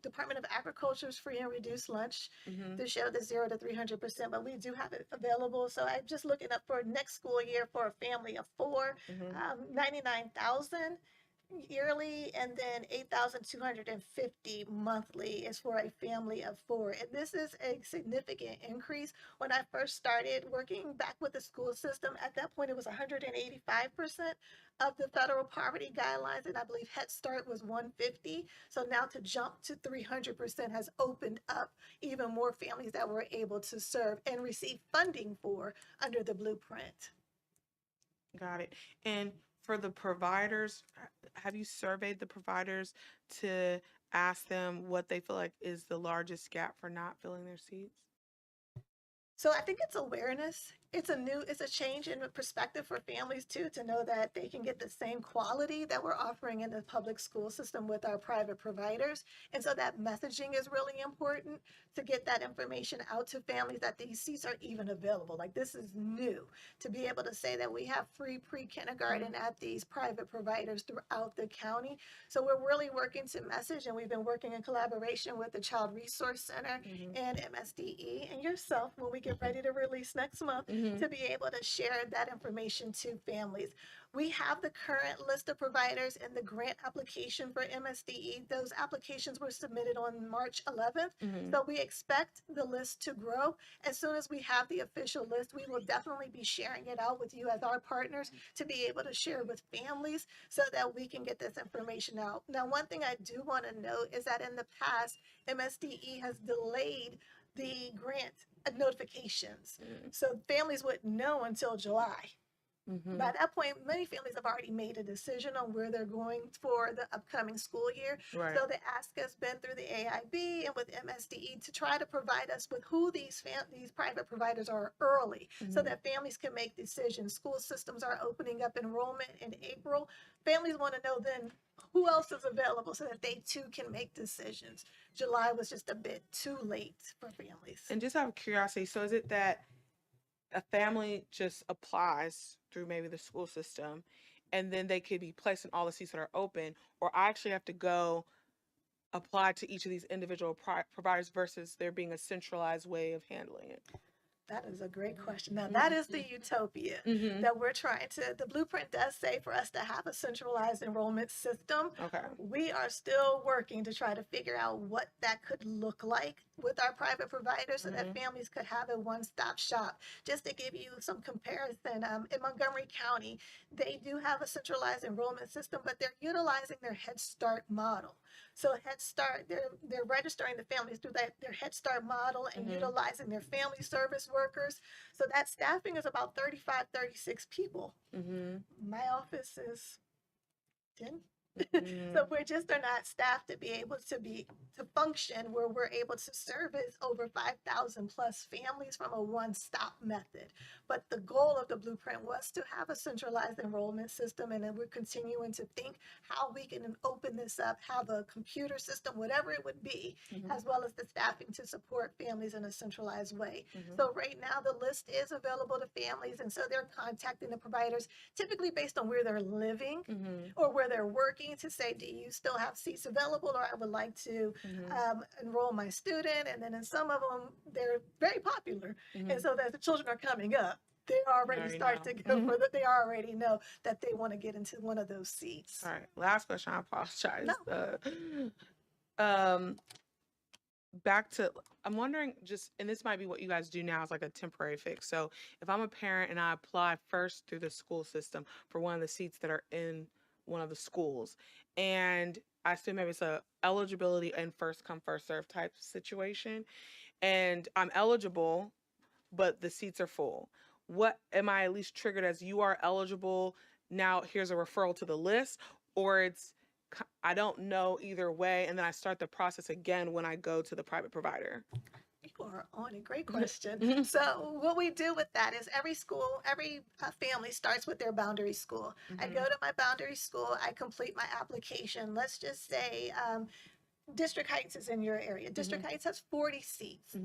Department of Agriculture's free and reduced lunch to show the 0 to 300%, but we do have it available. So I'm just looking up for next school year for a family of 4, 99,000 yearly, and then 8,250 monthly is for a family of 4. And this is a significant increase. When I first started working back with the school system, at that point it was 185% of the federal poverty guidelines, and I believe Head Start was 150. So now to jump to 300% has opened up even more families that we're able to serve and receive funding for under the blueprint. Got it. And for the providers, have you surveyed the providers to ask them what they feel like is the largest gap for not filling their seats? So I think it's awareness. It's a change in perspective for families too, to know that they can get the same quality that we're offering in the public school system with our private providers. And so that messaging is really important to get that information out to families that these seats are even available. Like, this is new to be able to say that we have free pre-kindergarten at these private providers throughout the county. So we're really working to message, and we've been working in collaboration with the Child Resource Center and MSDE and yourself when we get ready to release next month to be able to share that information to families. We have the current list of providers in the grant application for MSDE. Those applications were submitted on March 11th. So we expect the list to grow. As soon as we have the official list, we will definitely be sharing it out with you as our partners to be able to share with families so that we can get this information out. Now, one thing I do want to note is that in the past, MSDE has delayed the grant notifications. So families wouldn't know until July. By that point, many families have already made a decision on where they're going for the upcoming school year. Right. So the ask has been through the AIB and with MSDE to try to provide us with who these private providers are early so that families can make decisions. School systems are opening up enrollment in April. Families want to know then who else is available so that they too can make decisions. July was just a bit too late for families. And just out of curiosity, so is it that a family just applies through maybe the school system and then they could be placed in all the seats that are open, or I actually have to go apply to each of these individual providers versus there being a centralized way of handling it? That is a great question. Now, that is the utopia that we're trying to, the blueprint does say for us to have a centralized enrollment system. Okay. We are still working to try to figure out what that could look like with our private providers so that families could have a one-stop shop. Just to give you some comparison, in Montgomery County, they do have a centralized enrollment system, but they're utilizing their Head Start model. So Head Start, they're registering the families through their Head Start model and utilizing their family service workers. So that staffing is about 35, 36 people. My office is 10. So we're just are not staffed to be able to function where we're able to service over 5,000 plus families from a one-stop method. But the goal of the blueprint was to have a centralized enrollment system, and then we're continuing to think how we can open this up, have a computer system, whatever it would be, as well as the staffing to support families in a centralized way. So right now the list is available to families, and so they're contacting the providers typically based on where they're living or where they're working to say, do you still have seats available, or I would like to enroll my student. And then in some of them, they're very popular. And so as the children are coming up, they already start to go for that. They already know that they want to get into one of those seats. All right, last question. I apologize. Back to, I'm wondering just, and this might be what you guys do now, is like a temporary fix. So if I'm a parent and I apply first through the school system for one of the seats that are in one of the schools, and I assume maybe it's a eligibility and first come first serve type situation, and I'm eligible, but the seats are full. What am I at least triggered as, you are eligible, now here's a referral to the list, or it's I don't know either way, and then I start the process again when I go to the private provider? You are on a great question. So what we do with that is every school, every family starts with their boundary school. I go to my boundary school, I complete my application. Let's just say District Heights is in your area. District Heights has 40 seats.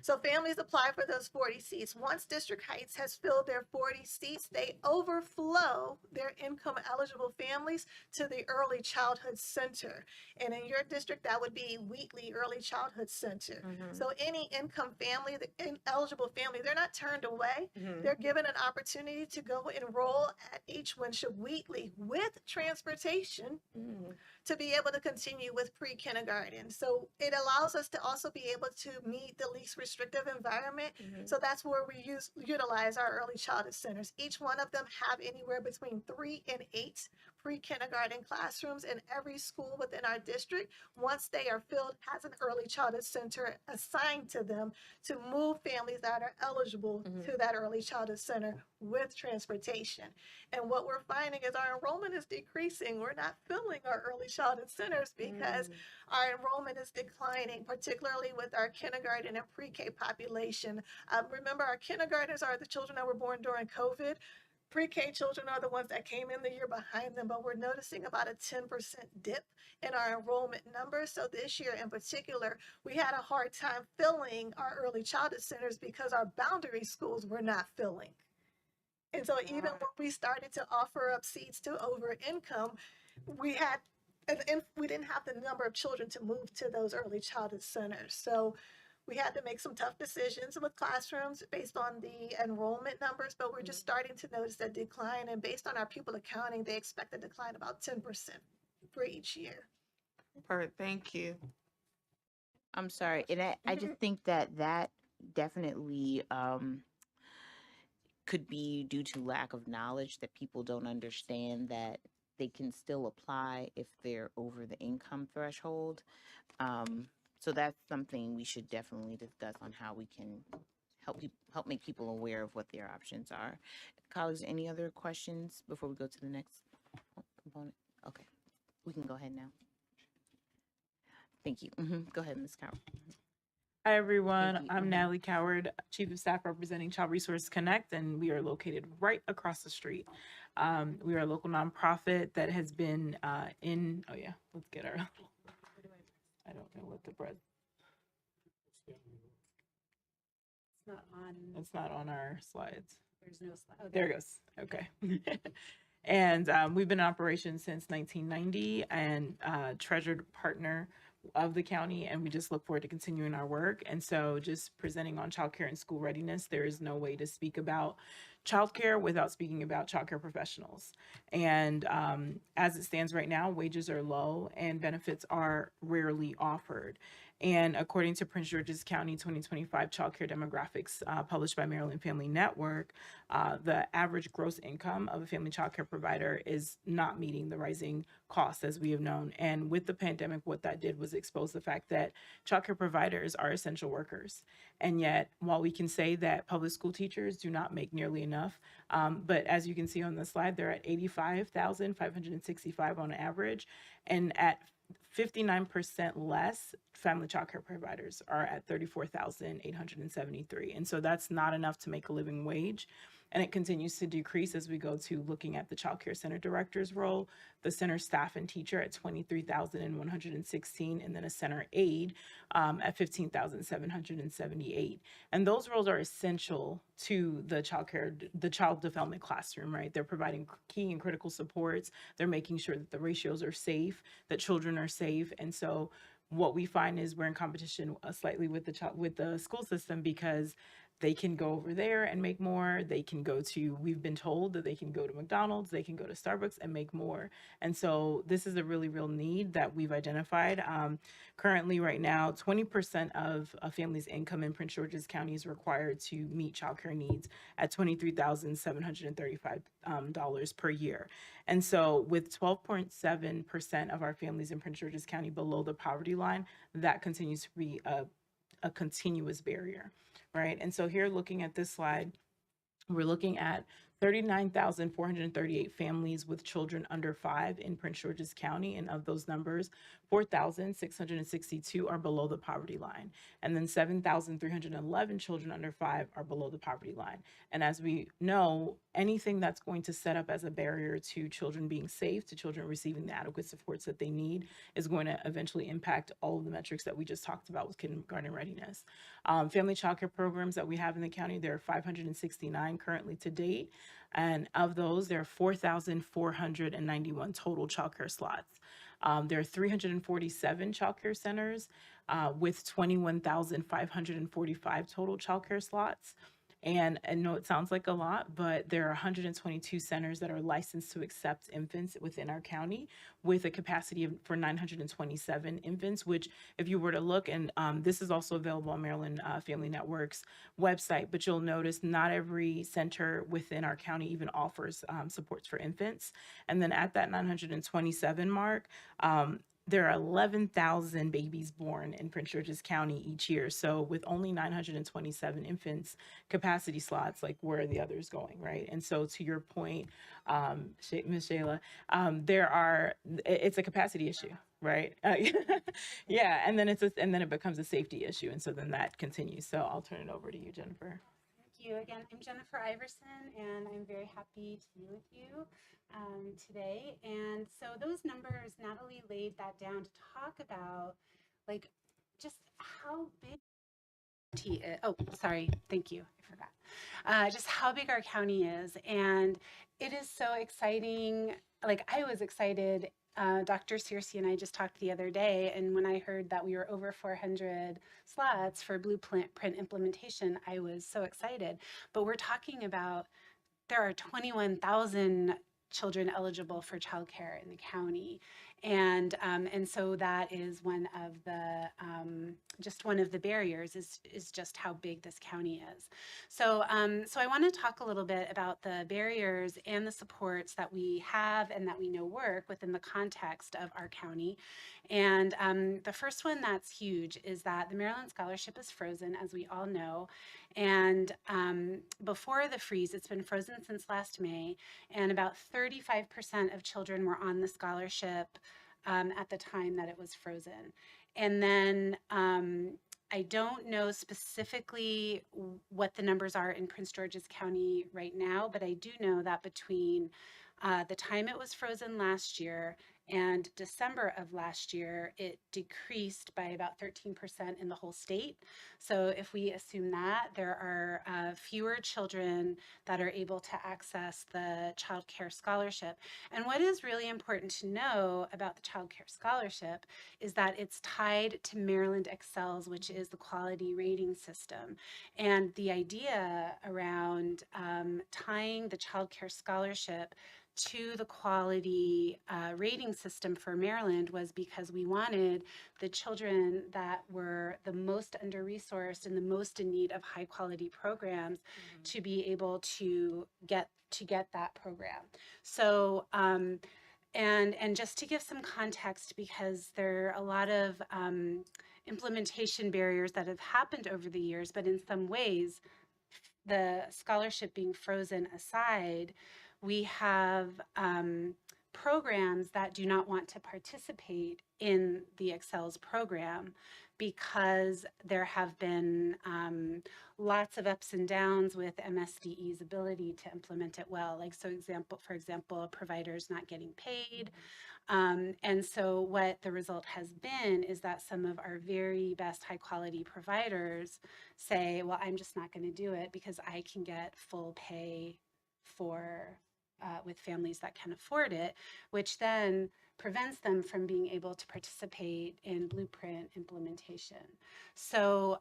So families apply for those 40 seats. Once District Heights has filled their 40 seats, they overflow their income eligible families to the Early Childhood Center. And in your district, that would be Wheatley Early Childhood Center. So any income family, the eligible family, they're not turned away. They're given an opportunity to go enroll at H. Winship Wheatley with transportation to be able to continue with pre-kindergarten. So it allows us to also be able to meet the least restrictive environment. So that's where we utilize our early childhood centers. Each one of them have anywhere between 3 and 8 pre-kindergarten classrooms, and every school within our district, once they are filled, has an early childhood center assigned to them to move families that are eligible to that early childhood center with transportation. And what we're finding is our enrollment is decreasing. We're not filling our early childhood centers because our enrollment is declining, particularly with our kindergarten and pre-K population. Remember, our kindergartners are the children that were born during COVID. Pre-K children are the ones that came in the year behind them, but we're noticing about a 10% dip in our enrollment numbers. So this year in particular, we had a hard time filling our early childhood centers because our boundary schools were not filling. And so even when we started to offer up seats to over income, we didn't have the number of children to move to those early childhood centers. So we had to make some tough decisions with classrooms based on the enrollment numbers, but we're just starting to notice that decline. And based on our pupil accounting, they expect a decline about 10% for each year. Perfect, thank you. I'm sorry, and I just think that definitely could be due to lack of knowledge, that people don't understand that they can still apply if they're over the income threshold. So that's something we should definitely discuss on how we can help make people aware of what their options are. Colleagues, any other questions before we go to the next component? Okay, we can go ahead now. Thank you. Go ahead, Ms. Coward. Hi, everyone. Thank you. I'm Natalie Coward, Chief of Staff representing Child Resource Connect, and we are located right across the street. We are a local nonprofit that has been let's get our, I don't know what the bread. It's not on our slides. There's no slide. Oh, There it goes. Okay. And we've been in operation since 1990 and treasured partner of the county, and we just look forward to continuing our work. And so just presenting on childcare and school readiness, there is no way to speak about childcare without speaking about childcare professionals. And as it stands right now, wages are low and benefits are rarely offered. And according to Prince George's County 2025 childcare demographics published by Maryland Family Network, the average gross income of a family childcare provider is not meeting the rising costs as we have known. And with the pandemic, what that did was expose the fact that childcare providers are essential workers. And yet, while we can say that public school teachers do not make nearly enough, but as you can see on the slide, they're at 85,565 on average, and at 59% less, family childcare providers are at 34,873. And so that's not enough to make a living wage. And it continues to decrease as we go to looking at the childcare center director's role, the center staff and teacher at 23,116, and then a center aide at 15,778. And those roles are essential to the child development classroom, right? They're providing key and critical supports. They're making sure that the ratios are safe, that children are safe. And so what we find is we're in competition slightly with the school system, because they can go over there and make more. They can we've been told that they can go to McDonald's, they can go to Starbucks and make more. And so this is a really real need that we've identified. Currently, right now, 20% of a family's income in Prince George's County is required to meet childcare needs at $23,735 per year. And so with 12.7% of our families in Prince George's County below the poverty line, that continues to be a continuous barrier, right? And so here, looking at this slide, we're looking at 39,438 families with children under 5 in Prince George's County. And of those numbers, 4,662 are below the poverty line. And then 7,311 children under 5 are below the poverty line. And as we know, anything that's going to set up as a barrier to children being safe, to children receiving the adequate supports that they need, is going to eventually impact all of the metrics that we just talked about with kindergarten readiness. Family childcare programs that we have in the county, there are 569 currently to date. And of those, there are 4,491 total childcare slots. There are 347 childcare centers with 21,545 total childcare slots. And I know it sounds like a lot, but there are 122 centers that are licensed to accept infants within our county, with a capacity for 927 infants, which if you were to look, and this is also available on Maryland Family Network's website, but you'll notice not every center within our county even offers supports for infants. And then at that 927 mark, there are 11,000 babies born in Prince George's County each year. So with only 927 infants capacity slots, like where are the others going, right? And so to your point, Ms. Shayla, it's a capacity issue, right? Yeah, and then it becomes a safety issue, and so then that continues. So I'll turn it over to you, Jennifer. Thank you again. I'm Jennifer Iverson, and I'm very happy to be with you today. And so those numbers, Natalie laid that down to talk about, like, just how big. Oh, sorry. Thank you. I forgot. Just how big our county is, and it is so exciting. Like, I was excited. Dr. Searcy and I just talked the other day, and when I heard that we were over 400 slots for blueprint implementation, I was so excited. But we're talking about, there are 21,000 children eligible for childcare in the county, and so that is one of the barriers is just how big this county is. So I want to talk a little bit about the barriers and the supports that we have and that we know work within the context of our county. And the first one that's huge is that the Maryland Scholarship is frozen, as we all know. And before the freeze, it's been frozen since last May, and about 35% of children were on the scholarship at the time that it was frozen. And then I don't know specifically what the numbers are in Prince George's County right now, but I do know that between the time it was frozen last year and December of last year, it decreased by about 13% in the whole state. So if we assume that, there are fewer children that are able to access the Child Care Scholarship. And what is really important to know about the Child Care Scholarship is that it's tied to Maryland Excels, which is the quality rating system. And the idea around tying the Child Care Scholarship to the quality rating system for Maryland was because we wanted the children that were the most under-resourced and the most in need of high quality programs to be able to get that program. So and just to give some context, because there are a lot of implementation barriers that have happened over the years, but in some ways, the scholarship being frozen aside, we have programs that do not want to participate in the Excels program because there have been lots of ups and downs with MSDE's ability to implement it well. Like, so for example, providers not getting paid. And so what the result has been is that some of our very best high quality providers say, well, I'm just not going to do it because I can get full pay for with families that can afford it, which then prevents them from being able to participate in blueprint implementation. So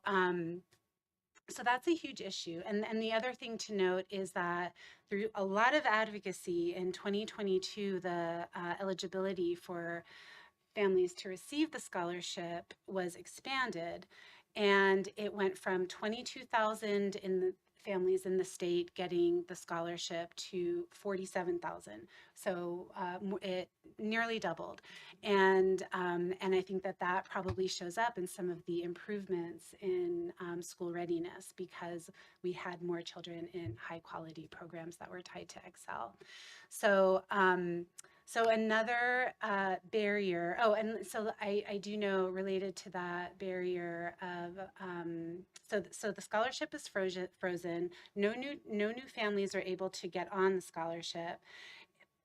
so that's a huge issue. And the other thing to note is that through a lot of advocacy in 2022, the eligibility for families to receive the scholarship was expanded, and it went from 22,000 in the families in the state getting the scholarship to 47,000. So it nearly doubled. And I think that probably shows up in some of the improvements in school readiness, because we had more children in high quality programs that were tied to Excel. So so another barrier, oh, and so I do know, related to that barrier of, so the scholarship is frozen. No new families are able to get on the scholarship.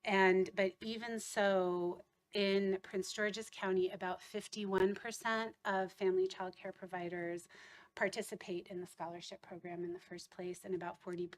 But even so, in Prince George's County, about 51% of family child care providers participate in the scholarship program in the first place, and about 46%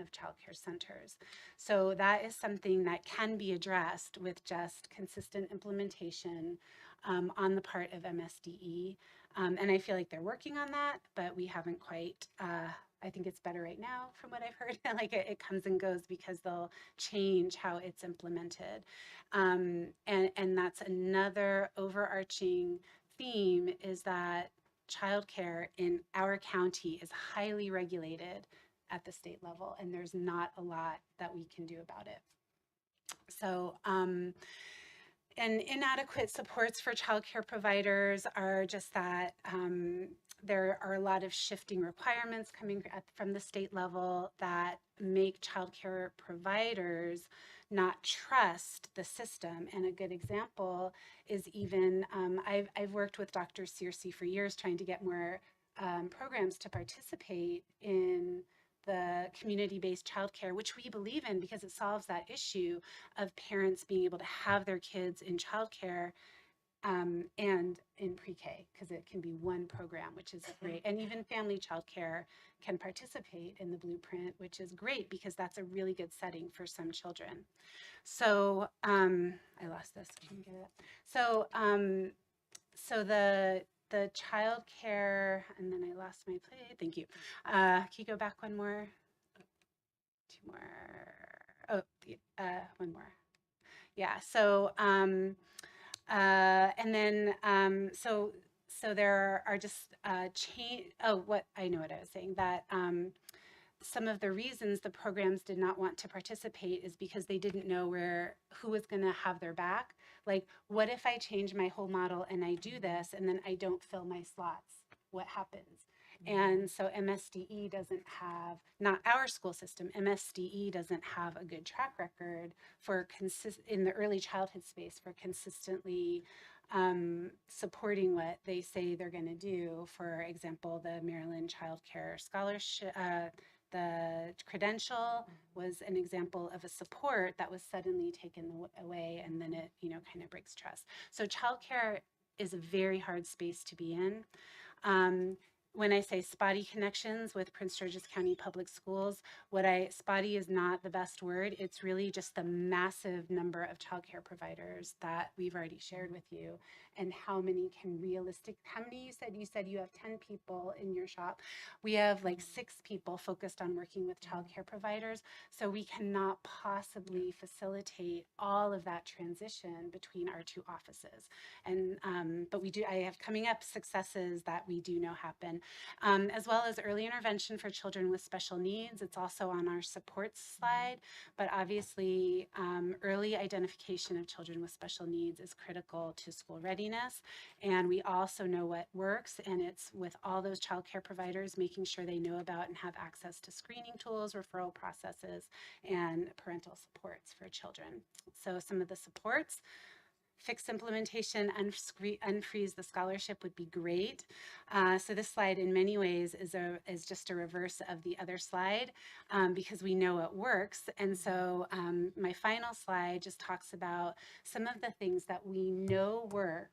of child care centers. So that is something that can be addressed with just consistent implementation on the part of MSDE. And I feel like they're working on that, but we haven't quite, I think it's better right now from what I've heard. Like it comes and goes because they'll change how it's implemented. And that's another overarching theme, is that childcare in our county is highly regulated at the state level, and there's not a lot that we can do about it. So, and inadequate supports for childcare providers are just that there are a lot of shifting requirements coming from the state level that make childcare providers not trust the system. And a good example is even, I've worked with Dr. Searcy for years trying to get more programs to participate in the community-based childcare, which we believe in because it solves that issue of parents being able to have their kids in childcare and in pre-K, because it can be one program, which is great. And even family childcare can participate in the blueprint, which is great because that's a really good setting for some children. So I lost this. Can you get it? So so the child care, and then I lost my place. Thank you. Can you go back one more? Two more. Oh, one more. Yeah. So and then so there are just change. Oh, what I know what I was saying, that some of the reasons the programs did not want to participate is because they didn't know who was going to have their back. Like, what if I change my whole model and I do this and then I don't fill my slots? What happens? And so MSDE doesn't have, not our school system, MSDE doesn't have a good track record for in the early childhood space for consistently supporting what they say they're going to do. For example, the Maryland Child Care Scholarship, the credential was an example of a support that was suddenly taken away, and then it, kind of breaks trust. So childcare is a very hard space to be in. When I say spotty connections with Prince George's County Public Schools, spotty is not the best word. It's really just the massive number of childcare providers that we've already shared with you, and how many you said you have 10 people in your shop. We have like 6 people focused on working with childcare providers. So we cannot possibly facilitate all of that transition between our 2 offices. And, but I have coming up successes that we do know happen. As well as early intervention for children with special needs. It's also on our supports slide, but obviously early identification of children with special needs is critical to school readiness. And we also know what works, and it's with all those childcare providers making sure they know about and have access to screening tools, referral processes, and parental supports for children. So some of the supports: fix implementation, unfreeze the scholarship would be great. So this slide in many ways is just a reverse of the other slide, because we know it works. And so my final slide just talks about some of the things that we know work,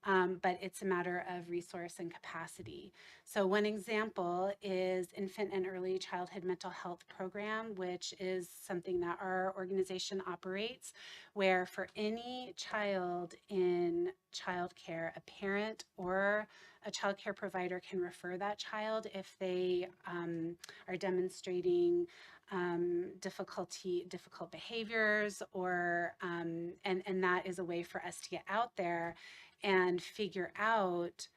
but it's a matter of resource and capacity. So one example is Infant and Early Childhood Mental Health Program, which is something that our organization operates, where for any child in childcare, a parent or a childcare provider can refer that child if they are demonstrating difficult behaviors, or and that is a way for us to get out there and figure out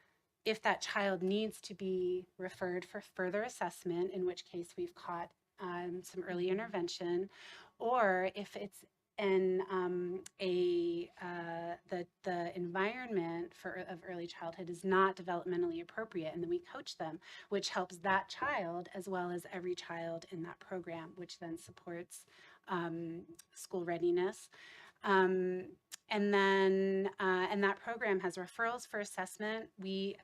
if that child needs to be referred for further assessment, in which case we've caught some early intervention, or if it's in the environment of early childhood is not developmentally appropriate, and then we coach them, which helps that child as well as every child in that program, which then supports school readiness. And that program has referrals for assessment.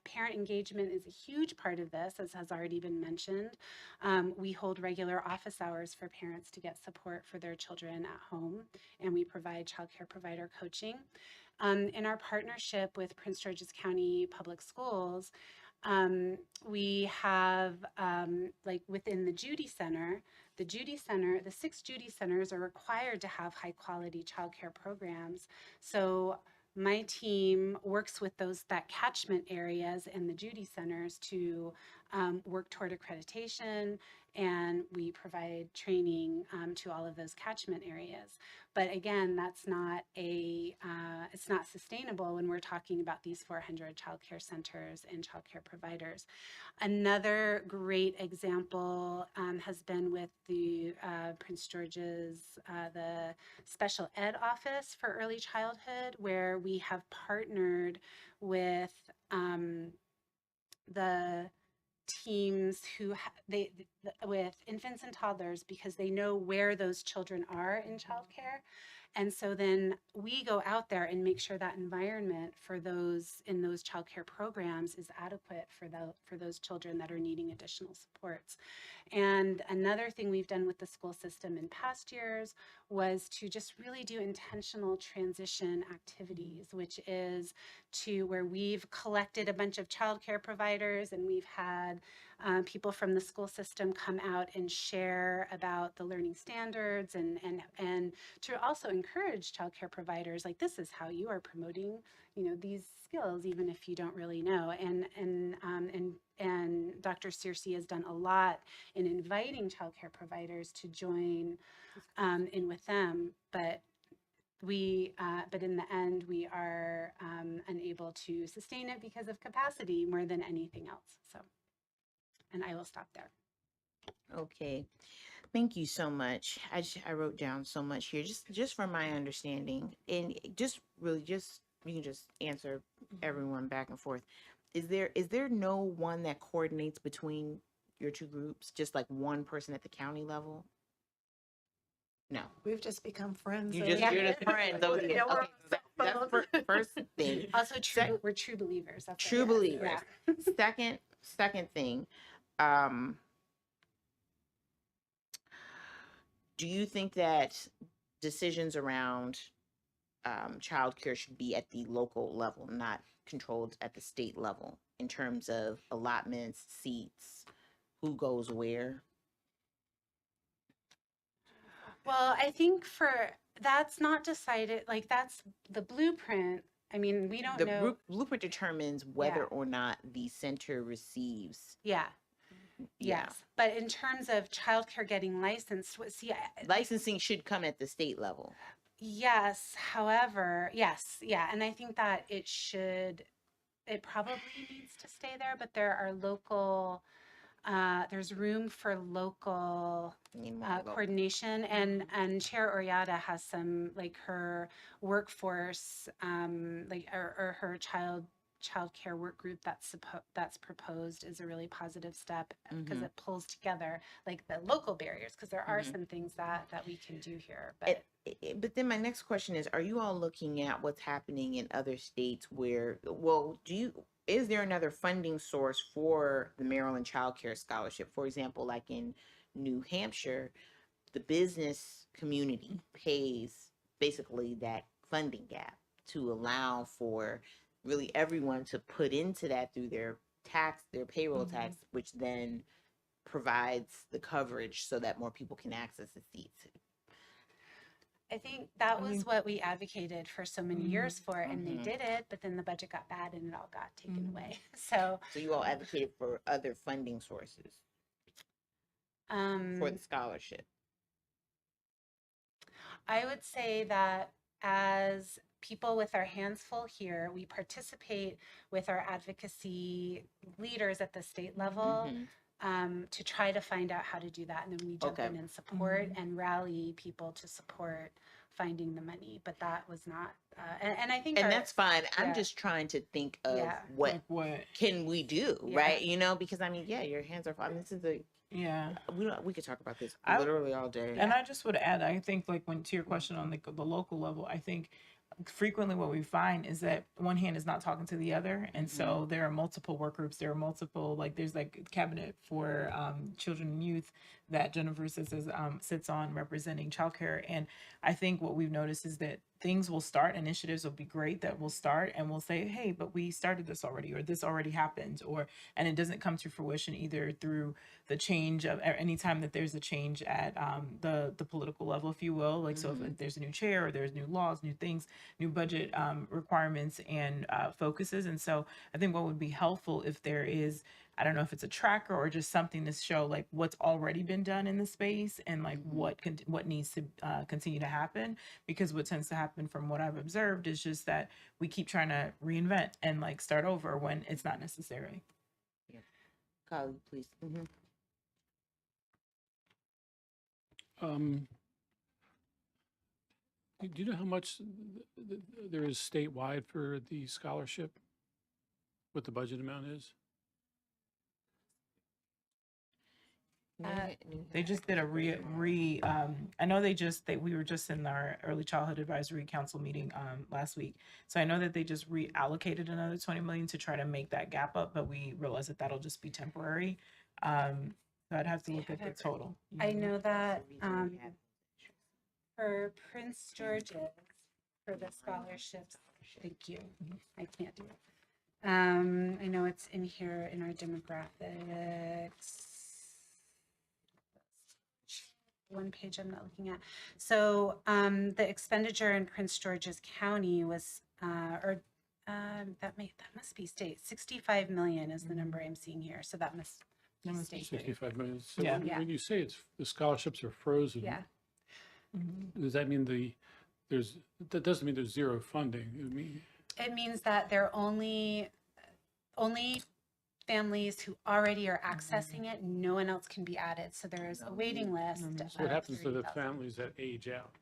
Parent engagement is a huge part of this, as has already been mentioned. We hold regular office hours for parents to get support for their children at home, and we provide childcare provider coaching. In our partnership with Prince George's County Public Schools, we have, like within the Judy Center, the 6 Judy Centers are required to have high quality childcare programs. So my team works with that catchment areas and the Judy Centers to work toward accreditation, and we provide training to all of those catchment areas. But again, it's not sustainable when we're talking about these 400 childcare centers and childcare providers. Another great example has been with the Prince George's, the Special Ed Office for Early Childhood, where we have partnered with the teams with infants and toddlers, because they know where those children are in childcare. And so then we go out there and make sure that environment for those in those childcare programs is adequate for those children that are needing additional supports. And another thing we've done with the school system in past years was to just really do intentional transition activities, which is to where we've collected a bunch of childcare providers, and we've had people from the school system come out and share about the learning standards, and to also encourage childcare providers, like, this is how you are promoting, these skills, even if you don't really know. And Dr. Searcy has done a lot in inviting childcare providers to join in with them, but in the end, we are unable to sustain it because of capacity more than anything else. So, and I will stop there. Okay. Thank you so much. I wrote down so much here, just from my understanding, and just you can just answer everyone back and forth. Is there no one that coordinates between your 2 groups? Just like one person at the county level? No. We've just become friends. You're so just yeah. friends. Okay, Yeah, we're okay, that's first thing. Also, we're true believers. That's True believers. Yeah. Second thing, do you think that decisions around childcare should be at the local level, not controlled at the state level in terms of allotments, seats, who goes where? Well, I think that's not decided, like that's the blueprint. I mean, we don't The know. blueprint determines whether Yeah. or not the center receives. Yeah. Yeah. Yes. But in terms of childcare getting licensed, see, Licensing should come at the state level. yes. However, yes. Yeah. And I think that it probably needs to stay there, but there are there's room for local Need more local. coordination, and Chair Oriata has some, like, her workforce, like, or her childcare work group that's proposed is a really positive step because Mhm. it pulls together like the local barriers, because there are Mhm. some things that we can do here, but But then my next question is, are you all looking at what's happening in other states where, well, is there another funding source for the Maryland Child Care Scholarship? For example, like in New Hampshire, the business community pays basically that funding gap to allow for really everyone to put into that through their payroll tax, which then provides the coverage so that more people can access the seats. I think that was what we advocated for so many years for, and they Mhm. did it, but then the budget got bad and it all got taken away. So you all advocated for other funding sources for the scholarship. I would say that as people with our hands full here, we participate with our advocacy leaders at the state level to try to find out how to do that. And then we jump in and support and rally people to support finding the money. But that was not, and I think, And that's fine. I'm yeah. just trying to think of Yeah. what What? can we do, Yeah. right? You know, because I mean, yeah, your hands are. I mean, this is Yeah. we could talk about this I- literally all day. And I just would add, I think, like, when to your question on the local level, I think frequently what we find is that one hand is not talking to the other, and so there are multiple work groups, there are multiple, like, there's like cabinet for children and youth that Jennifer sits on, representing childcare. And I think what we've noticed is that things will start, initiatives will be great that will start, and we'll say, hey, but we started this already, or this already happened, and it doesn't come to fruition either through the change of anytime that there's a change at the political level, if you will. Like, so if there's a new chair, or there's new laws, new things, new budget requirements and focuses. And so I think what would be helpful if there is, I don't know if it's a tracker or just something to show like what's already been done in the space, and like what needs to continue to happen. Because what tends to happen from what I've observed is just that we keep trying to reinvent and like start over when it's not necessary. Yeah. Colleague, please. Do you know how much there is statewide for the scholarship? What the budget amount is? They just did a I know we were just in our early childhood advisory council meeting last week. So I know that they just reallocated another 20 million to try to make that gap up, but we realize that that'll just be temporary. So I'd have to look at the total. I know that for Prince George's, for the scholarships, thank you, I can't do it. I know it's in here in our demographics. One page I'm not looking at. So the expenditure in Prince George's County was, that must be state. 65 million is the number I'm seeing here. So that must be state. 65 million. So Yeah. when you say the scholarships are frozen, Yeah. does that mean that doesn't mean there's zero funding? It means that they're only families who already are accessing it. No one else can be added. So there's a waiting list. So what happens to the 30,000. families that age out?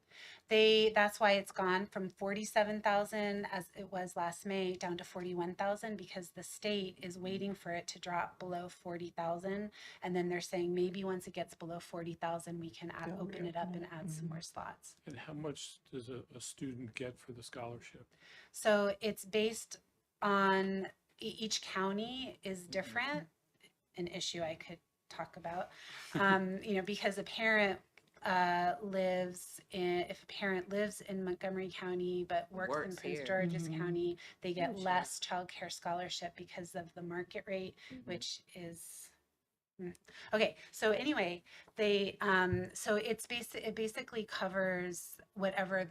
That's why it's gone from 47,000 as it was last May down to 41,000, because the state is waiting for it to drop below 40,000, and then they're saying maybe once it gets below 40,000 we can open it up and add some more slots. And how much does a student get for the scholarship? So it's based on each county is different. An issue I could talk about, because a parent if a parent lives in Montgomery County but works in Works Prince here. George's Mhm. County, they get Gotcha. less childcare scholarship because of the market rate, which is okay. So anyway, so it basically covers whatever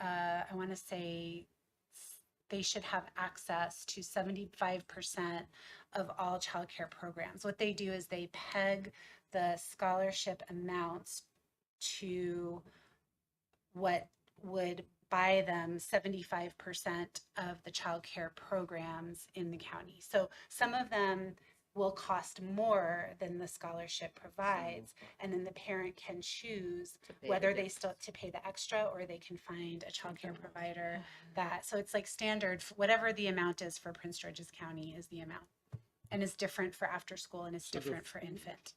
I want to say they should have access to 75% of all childcare programs. What they do is they peg the scholarship amounts to what would buy them 75% of the childcare programs in the county. So some of them will cost more than the scholarship provides, and then the parent can choose whether they still to pay the extra, or they can find a childcare provider that, so it's like standard, whatever the amount is for Prince George's County is the amount, and is different for after school, and it's So the- different for infant.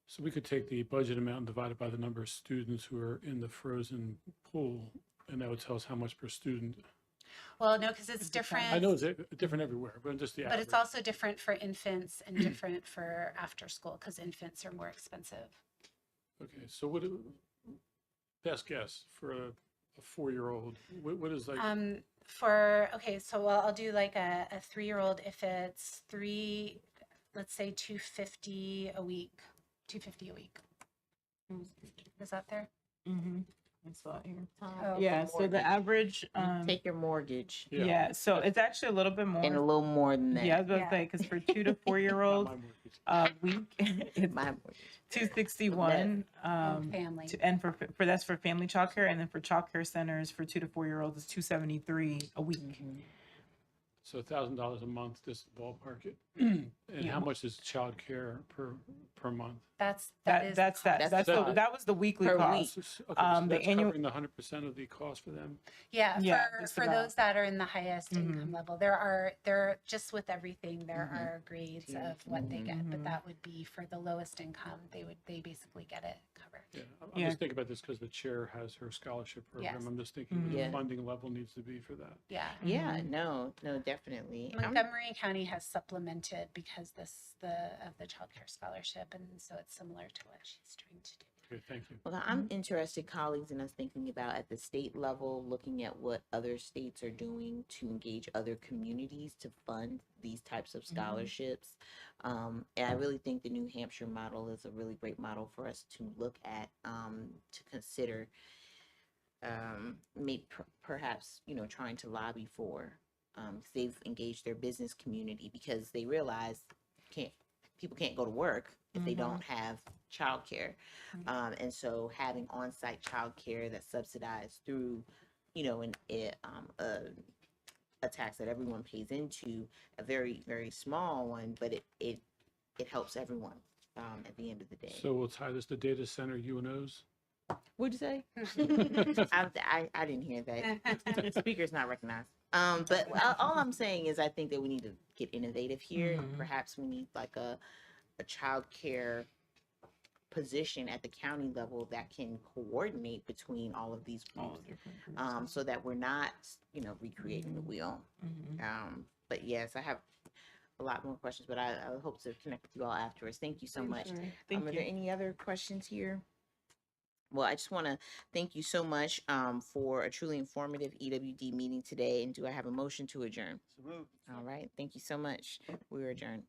So we could take the budget amount and divide it by the number of students who are in the frozen pool, and that would tell us how much per student. Well, no, because it's different. I know it's different everywhere, but just the But average. it's also different for infants and different for after school, because infants are more expensive. Okay, so best guess for a 4-year-old, what is like, I'll do like a 3-year-old if it's let's say 250 a week. 250 a week. Is that there? Mm-hmm. I saw it here. Oh, Yeah, so the average, Take your mortgage yeah, so it's actually a little bit more. and a little more than that. Yeah, I was about Yeah. to say, because for 2 to 4 year not olds, my mortgage. week, it's My mortgage. 261. family. And for that's for family childcare, and then for childcare centers for 2 to 4 year olds, it's 273 a week. So $1,000 a month, just ballpark it. And how much is childcare per month? That That was the weekly Per cost. week. Okay, so The that's annual- covering the 100% of the cost for them? Yeah, Yeah, for just for about. those that are in the highest Mhm. income level, there are just with everything there are grades of what they get, but Mhm. that would be for the lowest income. They basically get it covered. Yeah, I'm Yeah. just thinking about this because the chair has her scholarship program. Yes. I'm just thinking what Yeah. the funding level needs to be for that. Yeah. Yeah, no, definitely. Montgomery County has supplemented because of the childcare scholarship, and so it's similar to what she's trying to do. Okay, thank you. Well, I'm interested, colleagues, in us thinking about at the state level, looking at what other states are doing to engage other communities to fund these types of scholarships. And I really think the New Hampshire model is a really great model for us to look at, to consider, maybe perhaps, trying to lobby for. 'Cause they've engaged their business community because they realize people can't go to work if they don't have childcare. And so having on-site childcare that's subsidized through, a tax that everyone pays into, a very, very small one, but it helps everyone at the end of the day. So we'll tie this to data center UNOs? What'd you say? I didn't hear that. Speaker's not recognized. But all I'm saying is I think that we need to get innovative here. Perhaps we need like a child care position at the county level that can coordinate between all of these All groups, the different groups. so that we're not, recreating the wheel. But yes, I have a lot more questions, but I hope to connect with you all afterwards. Thank you so much. Thank Are you. there any other questions here? Well, I just want to thank you so much for a truly informative EWD meeting today. And do I have a motion to adjourn? So moved. All right. Thank you so much. We are adjourned.